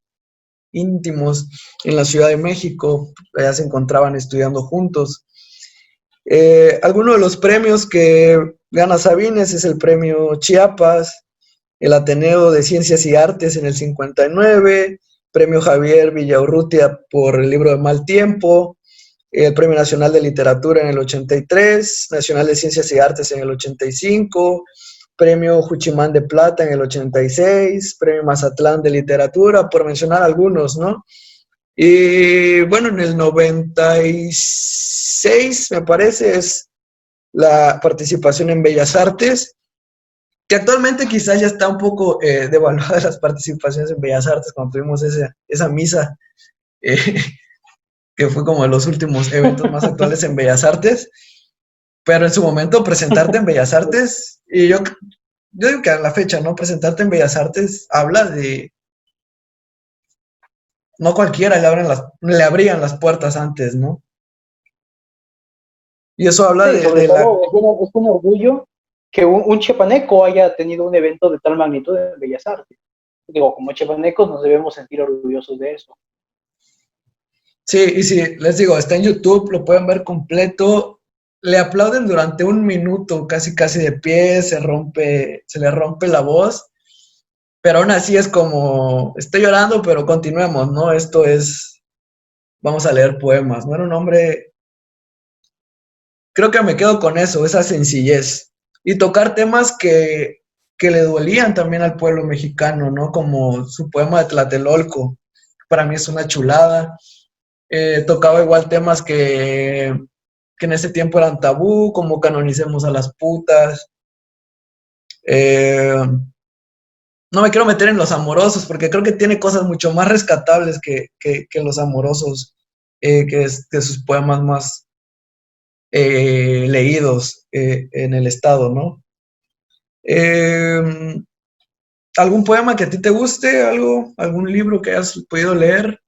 íntimos en la Ciudad de México, allá se encontraban estudiando juntos. Algunos de los premios que gana Sabines es el premio Chiapas, el Ateneo de Ciencias y Artes en el 59, premio Javier Villaurrutia por el libro de Mal Tiempo, el Premio Nacional de Literatura en el 83, Nacional de Ciencias y Artes en el 85, Premio Juchimán de Plata en el 86, Premio Mazatlán de Literatura, por mencionar algunos, ¿no? Y bueno, en el 96, me parece, es la participación en Bellas Artes, que actualmente quizás ya está un poco devaluada las participaciones en Bellas Artes, cuando tuvimos esa misa, eh, que fue como de los últimos eventos más actuales en Bellas Artes, pero en su momento presentarte en Bellas Artes, y yo digo que a la fecha, ¿no? Presentarte en Bellas Artes habla de, no cualquiera le abrían las puertas antes, ¿no? Y eso habla Sí, sobre de la... todo es un orgullo que un chiapaneco haya tenido un evento de tal magnitud en Bellas Artes. Digo, como chiapanecos nos debemos sentir orgullosos de eso. Sí, y sí, les digo, está en YouTube, lo pueden ver completo. Le aplauden durante un minuto, casi casi de pie, se le rompe la voz, pero aún así es como, estoy llorando, pero continuemos, ¿no? Esto es, vamos a leer poemas, ¿no? Era un hombre, creo que me quedo con eso, esa sencillez. Y tocar temas que le dolían también al pueblo mexicano, ¿no? Como su poema de Tlatelolco, para mí es una chulada. Tocaba igual temas que en ese tiempo eran tabú, como canonicemos a las putas. Eh, no me quiero meter en los amorosos, porque creo que tiene cosas mucho más rescatables que los amorosos, que sus poemas más leídos en el estado, ¿no? Eh, ¿Algún poema que a ti te guste? ¿Algún libro que hayas podido leer?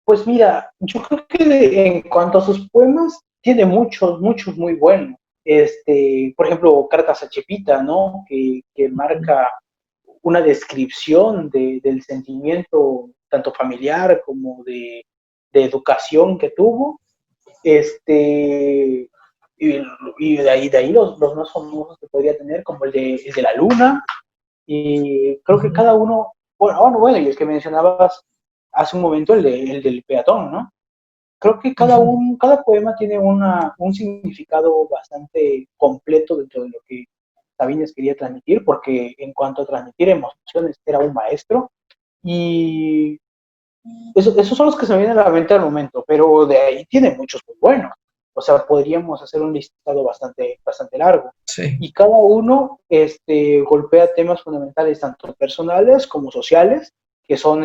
Pues mira, yo creo que en cuanto a sus poemas, tiene muchos, muchos muy buenos. Por ejemplo, Cartas a Chepita, ¿no? Que marca una descripción del sentimiento tanto familiar como de educación que tuvo. Este, y de ahí los más famosos que podría tener, como el de la luna, y creo que cada uno, bueno, y el que mencionabas hace un momento, el del peatón, ¿no? Creo que cada poema tiene un significado bastante completo dentro de lo que Sabines quería transmitir, porque en cuanto a transmitir emociones, era un maestro, y esos son los que se me vienen a la mente al momento, pero de ahí tiene muchos muy buenos. O sea, podríamos hacer un listado bastante, bastante largo. Sí. Y cada uno golpea temas fundamentales, tanto personales como sociales, que son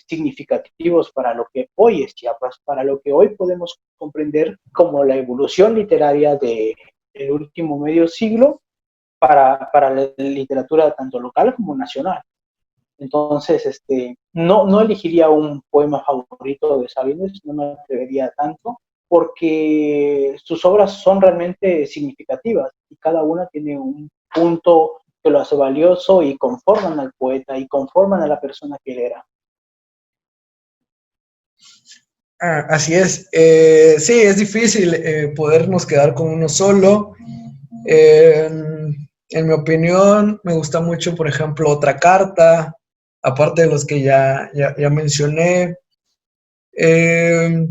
significativos para lo que hoy es Chiapas, para lo que hoy podemos comprender como la evolución literaria del último medio siglo para la literatura tanto local como nacional. Entonces, no elegiría un poema favorito de Sabines, no me atrevería tanto, porque sus obras son realmente significativas y cada una tiene un punto que lo hace valioso y conforman al poeta y conforman a la persona que él era. Así es. Sí, es difícil podernos quedar con uno solo. En mi opinión, me gusta mucho, por ejemplo, Otra Carta, aparte de los que ya mencioné. Eh,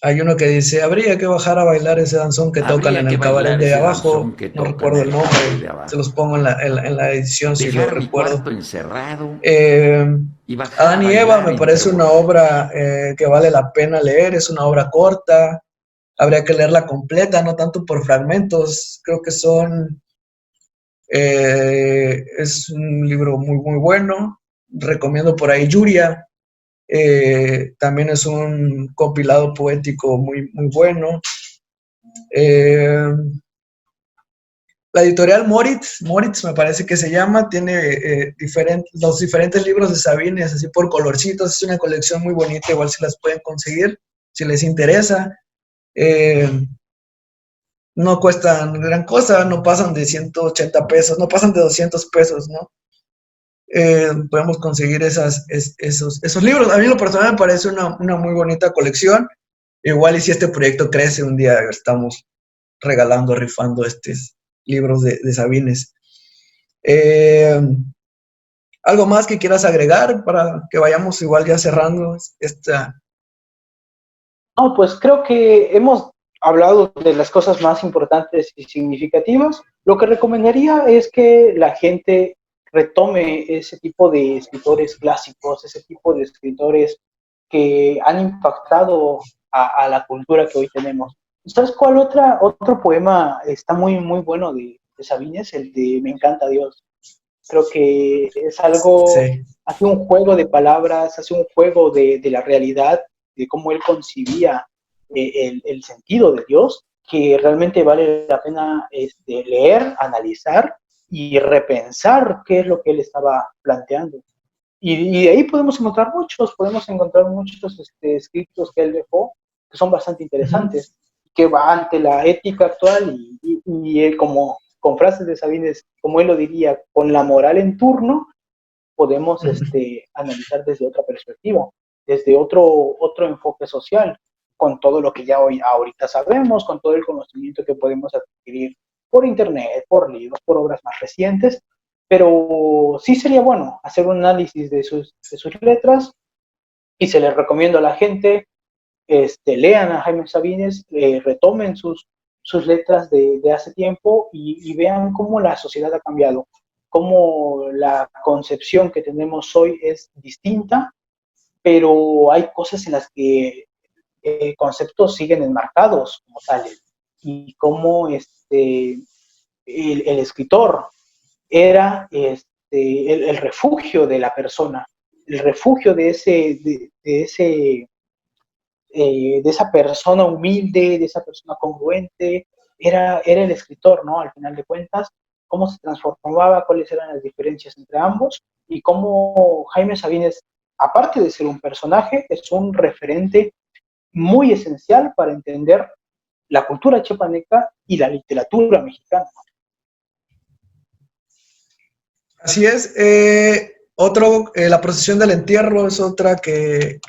Hay uno que dice, habría que bajar a bailar ese danzón que tocan Habría en que el cabaret bailar de ese abajo. danzón que No tocan recuerdo en el el cabaret nombre, de se abajo. los pongo en la edición si lo Dejar mi recuerdo. cuarto encerrado Eh, y bajar a Adán y Eva bailar me entre parece una borrachos. obra que vale la pena leer, es una obra corta, habría que leerla completa, no tanto por fragmentos, creo que es un libro muy, muy bueno, recomiendo por ahí Yuria, también es un compilado poético muy, muy bueno. Eh, la editorial Moritz me parece que se llama, tiene los diferentes libros de Sabines, así por colorcitos, es una colección muy bonita, igual si las pueden conseguir, si les interesa. Eh, no cuestan gran cosa, no pasan de 180 pesos, no pasan de 200 pesos, ¿no? Podemos conseguir esos libros. A mí en lo personal me parece una muy bonita colección. Igual y si este proyecto crece, un día estamos regalando, rifando estos libros de Sabines. Eh, ¿Algo más que quieras agregar para que vayamos igual ya cerrando esta? No, pues creo que hemos hablado de las cosas más importantes y significativas. Lo que recomendaría es que la gente retome ese tipo de escritores clásicos, ese tipo de escritores que han impactado a la cultura que hoy tenemos. ¿Sabes cuál otro poema está muy bueno de Sabines? El de Me encanta Dios. Creo que es algo, Sí. hace un juego de palabras, hace un juego de la realidad, de cómo él concibía el sentido de Dios, que realmente vale la pena leer, analizar y repensar qué es lo que él estaba planteando. Y de ahí podemos encontrar muchos escritos que él dejó que son bastante Ujú. interesantes, que va ante la ética actual y él como con frases de Sabines, como él lo diría, con la moral en turno, podemos Ujú. analizar desde otra perspectiva, desde otro enfoque social, con todo lo que ya hoy ahorita sabemos, con todo el conocimiento que podemos adquirir por internet, por libros, por obras más recientes, pero sí sería bueno hacer un análisis de sus letras y se les recomiendo a la gente, lean a Jaime Sabines, retomen sus letras de hace tiempo y vean cómo la sociedad ha cambiado, cómo la concepción que tenemos hoy es distinta, pero hay cosas en las que conceptos siguen enmarcados como tales y cómo el escritor era el refugio de la persona, el refugio de esa persona humilde, de esa persona congruente, era el escritor, ¿no? Al final de cuentas, cómo se transformaba, cuáles eran las diferencias entre ambos y cómo Jaime Sabines, aparte de ser un personaje, es un referente muy esencial para entender la cultura chiapaneca y la literatura mexicana. Así es. La procesión del entierro es otra que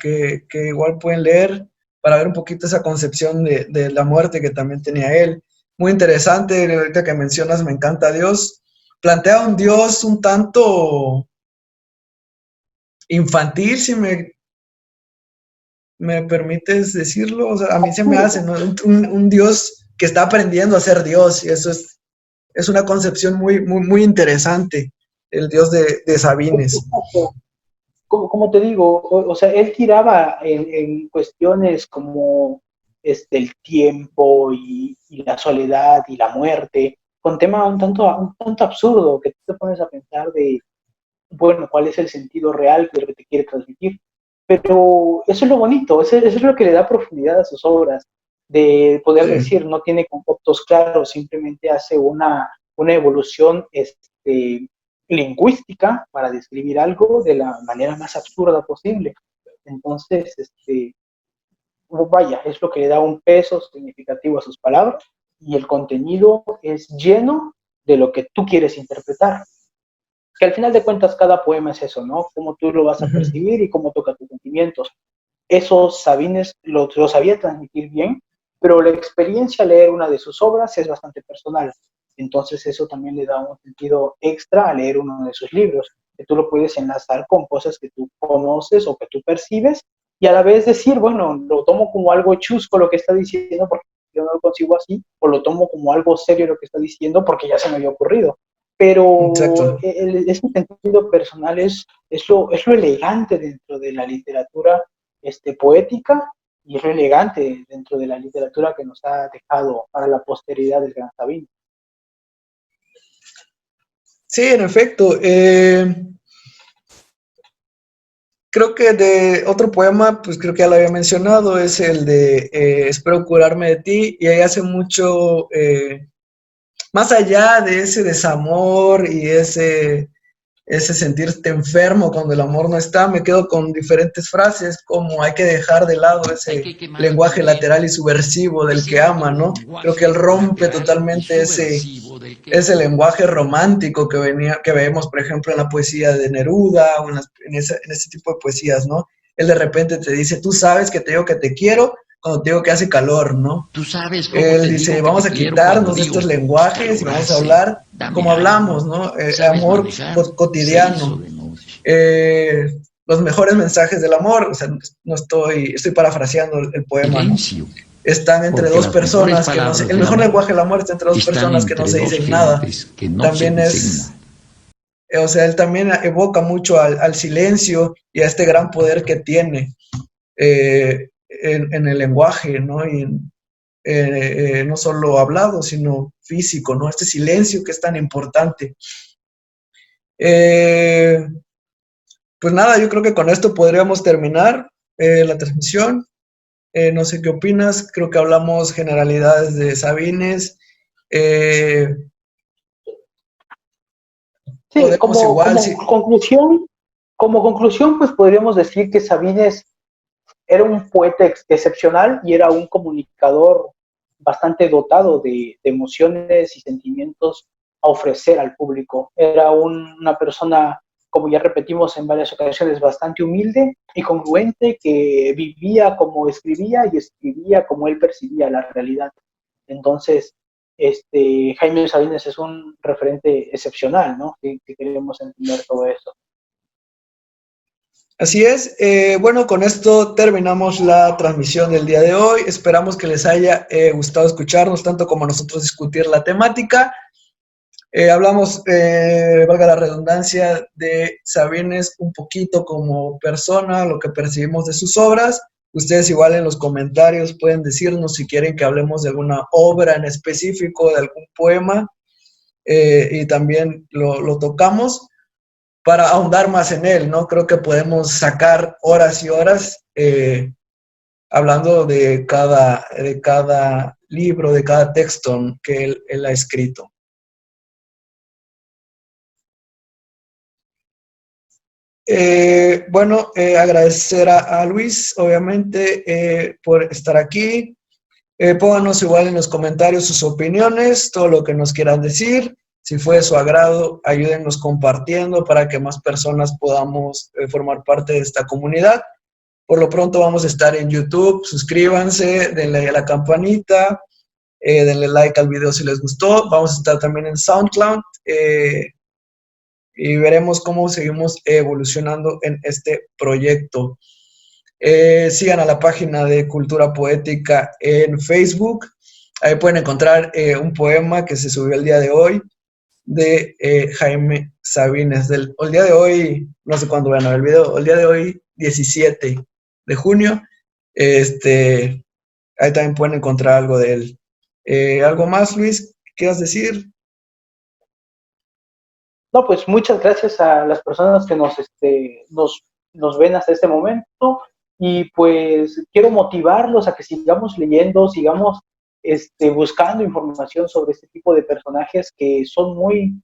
igual pueden leer para ver un poquito esa concepción de la muerte que también tenía él. Muy interesante, ahorita que mencionas, me encanta Dios. Plantea un Dios un tanto infantil, si me permites decirlo. O sea, a mí se me hace, Absurdo. ¿no? Un Dios que está aprendiendo a ser Dios, y eso es una concepción muy interesante, el Dios de Sabines. Como te digo, o sea, él tiraba en cuestiones como el tiempo y la soledad y la muerte, con tema un tanto absurdo que tú te pones a pensar de, bueno, ¿cuál es el sentido real de lo que te quiere transmitir? Pero eso es lo bonito, eso es lo que le da profundidad a sus obras, de poder Sí. decir, no tiene conceptos claros, simplemente hace una evolución lingüística para describir algo de la manera más absurda posible. Entonces, vaya, es lo que le da un peso significativo a sus palabras y el contenido es lleno de lo que tú quieres interpretar. Que al final de cuentas cada poema es eso, ¿no? Cómo tú lo vas a Ujú. percibir y cómo toca tus sentimientos. Eso Sabines lo sabía transmitir bien, pero la experiencia al leer una de sus obras es bastante personal. Entonces eso también le da un sentido extra a leer uno de sus libros, que tú lo puedes enlazar con cosas que tú conoces o que tú percibes y a la vez decir, bueno, lo tomo como algo chusco lo que está diciendo porque yo no lo consigo así, o lo tomo como algo serio lo que está diciendo porque ya se me había ocurrido. Pero Exacto. ese sentido personal es lo elegante dentro de la literatura poética y es lo elegante dentro de la literatura que nos ha dejado para la posteridad del Gran Sabino. Sí, en efecto. Creo que de otro poema, pues creo que ya lo había mencionado, es el de Espero curarme de ti, y ahí hace mucho, más allá de ese desamor y ese sentirte enfermo cuando el amor no está, me quedo con diferentes frases como hay que dejar de lado ese lenguaje lateral y subversivo del que ama, ¿no? Creo que él rompe totalmente ese lenguaje romántico que vemos, por ejemplo, en la poesía de Neruda o en ese tipo de poesías, ¿no? Él de repente te dice, tú sabes que te digo que te quiero cuando te digo que hace calor, ¿no? Tú sabes cómo Él te digo dice, que te vamos a quiero cuando quitarnos de estos digo, lenguajes y calor vamos a hace, hablar dame como algo. hablamos, ¿no? ¿Sabes Amor manejar? Se hizo cotidiano. de noche. Los mejores mensajes del amor, o sea, no estoy parafraseando el poema, ¿no? Silencio. están entre Porque dos las personas mejores que no se, palabras el del mejor amor lenguaje del amor está entre dos están personas que no entre se dos dicen nada. gentes que no También se dicen es, nada. o sea, él también evoca mucho al silencio y a este gran poder que tiene en el lenguaje, ¿no? Y no solo hablado, sino físico, ¿no? Este silencio que es tan importante. Pues nada, yo creo que con esto podríamos terminar la transmisión. No sé qué opinas, creo que hablamos generalidades de Sabines. Sí, Podemos igual, sí. como conclusión, pues podríamos decir que Sabines era un poeta excepcional y era un comunicador bastante dotado de emociones y sentimientos a ofrecer al público. Era una persona, como ya repetimos en varias ocasiones, bastante humilde y congruente, que vivía como escribía y escribía como él percibía la realidad. Entonces, Jaime Sabines es un referente excepcional, ¿no? Que queremos entender todo eso. Así es. Bueno, con esto terminamos la transmisión del día de hoy. Esperamos que les haya gustado escucharnos tanto como nosotros discutir la temática. Hablamos, valga la redundancia, de Sabines un poquito como persona, lo que percibimos de sus obras. Ustedes igual en los comentarios pueden decirnos si quieren que hablemos de alguna obra en específico, de algún poema, y también lo tocamos para ahondar más en él, ¿no? Creo que podemos sacar horas y horas hablando de cada libro, de cada texto que él ha escrito. Bueno, agradecer a Luis, obviamente, por estar aquí. Pónganos igual en los comentarios sus opiniones, todo lo que nos quieran decir. Si fue de su agrado, ayúdennos compartiendo para que más personas podamos formar parte de esta comunidad. Por lo pronto vamos a estar en YouTube, suscríbanse, denle a la campanita, denle like al video si les gustó. Vamos a estar también en SoundCloud y veremos cómo seguimos evolucionando en este proyecto. Sigan a la página de Cultura Poética en Facebook. Ahí pueden encontrar un poema que se subió el día de hoy de Jaime Sabines. El día de hoy, no sé cuándo van a ver el video, el día de hoy, 17 de junio. Ahí también pueden encontrar algo de él. ¿Algo más, Luis, quieras decir? No, pues muchas gracias a las personas que nos ven hasta este momento y pues quiero motivarlos a que sigamos leyendo, sigamos buscando información sobre este tipo de personajes que son muy,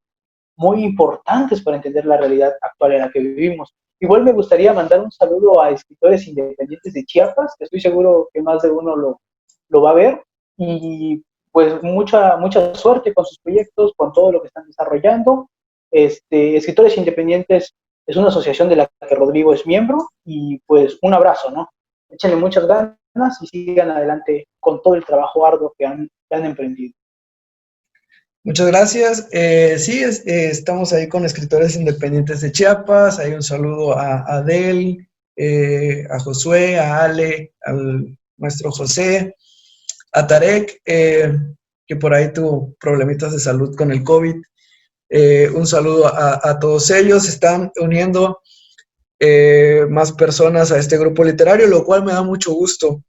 muy importantes para entender la realidad actual en la que vivimos. Igual me gustaría mandar un saludo a escritores independientes de Chiapas, que estoy seguro que más de uno lo va a ver, y pues mucha suerte con sus proyectos, con todo lo que están desarrollando. Escritores Independientes es una asociación de la que Rodrigo es miembro y pues un abrazo, ¿no? Échenle muchas ganas y sigan adelante con todo el trabajo arduo que han emprendido. Muchas gracias. Sí, estamos ahí con escritores independientes de Chiapas. Hay un saludo a Adel, a Josué, a Ale, al maestro José, a Tarek, que por ahí tuvo problemitas de salud con el COVID. Un saludo a todos ellos. Están uniendo más personas a este grupo literario, lo cual me da mucho gusto.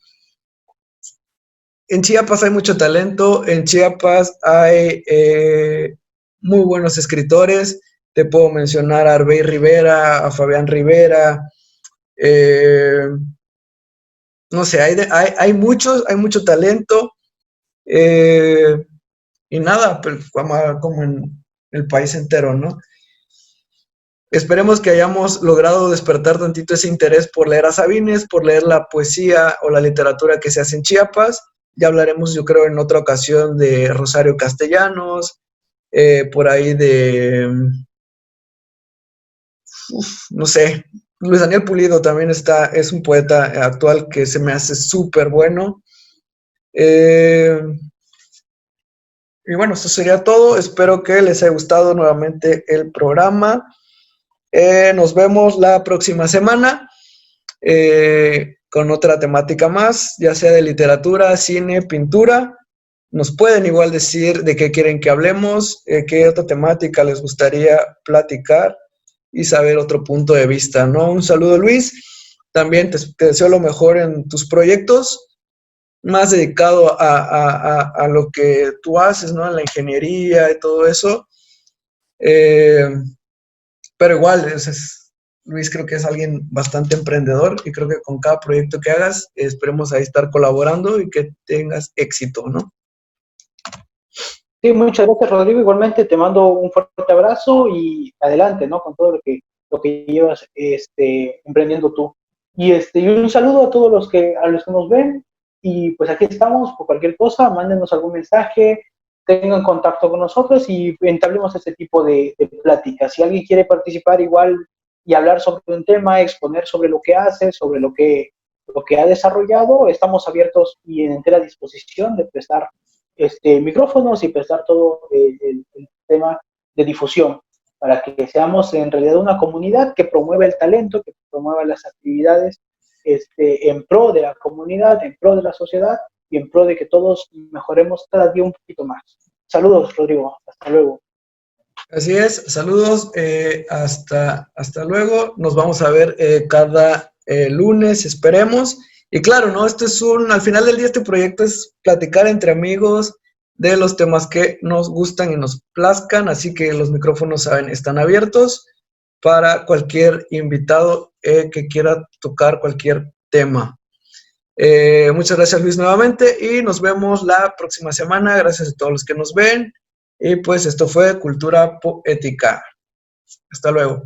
En Chiapas hay mucho talento, en Chiapas hay muy buenos escritores. Te puedo mencionar a Arbey Rivera, a Fabián Rivera. No sé, hay mucho talento. Y nada, pues, como en el país entero, ¿no? Esperemos que hayamos logrado despertar tantito ese interés por leer a Sabines, por leer la poesía o la literatura que se hace en Chiapas. Ya hablaremos, yo creo, en otra ocasión de Rosario Castellanos, por ahí no sé, Luis Daniel Pulido también es un poeta actual que se me hace súper bueno. Y bueno, eso sería todo. Espero que les haya gustado nuevamente el programa. Nos vemos la próxima semana. con otra temática más, ya sea de literatura, cine, pintura. Nos pueden igual decir de qué quieren que hablemos, qué otra temática les gustaría platicar y saber otro punto de vista, ¿no? Un saludo, Luis. También te deseo lo mejor en tus proyectos, más dedicado a lo que tú haces, ¿no? En la ingeniería y todo eso. Pero igual, Luis creo que es alguien bastante emprendedor y creo que con cada proyecto que hagas, esperemos ahí estar colaborando y que tengas éxito, ¿no? Sí, muchas gracias, Rodrigo. Igualmente te mando un fuerte abrazo y adelante, ¿no? Con todo lo que llevas emprendiendo tú. Y un saludo a todos a los que nos ven. Y pues aquí estamos por cualquier cosa, mándenos algún mensaje, tengan contacto con nosotros y entablemos este tipo de pláticas. Si alguien quiere participar igual y hablar sobre un tema, exponer sobre lo que hace, sobre lo que ha desarrollado, estamos abiertos y en entera disposición de prestar micrófonos y prestar todo el tema de difusión para que seamos en realidad una comunidad que promueva el talento, que promueva las actividades en pro de la comunidad, en pro de la sociedad y en pro de que todos mejoremos cada día un poquito más. Saludos, Rodrigo. Hasta luego. Así es, saludos, hasta luego. Nos vamos a ver cada lunes, esperemos. Y claro, ¿no? Al final del día este proyecto es platicar entre amigos de los temas que nos gustan y nos plazcan, así que los micrófonos, saben, están abiertos para cualquier invitado que quiera tocar cualquier tema. Muchas gracias, Luis, nuevamente, y nos vemos la próxima semana. Gracias a todos los que nos ven. Y pues esto fue Cultura Poética. Hasta luego.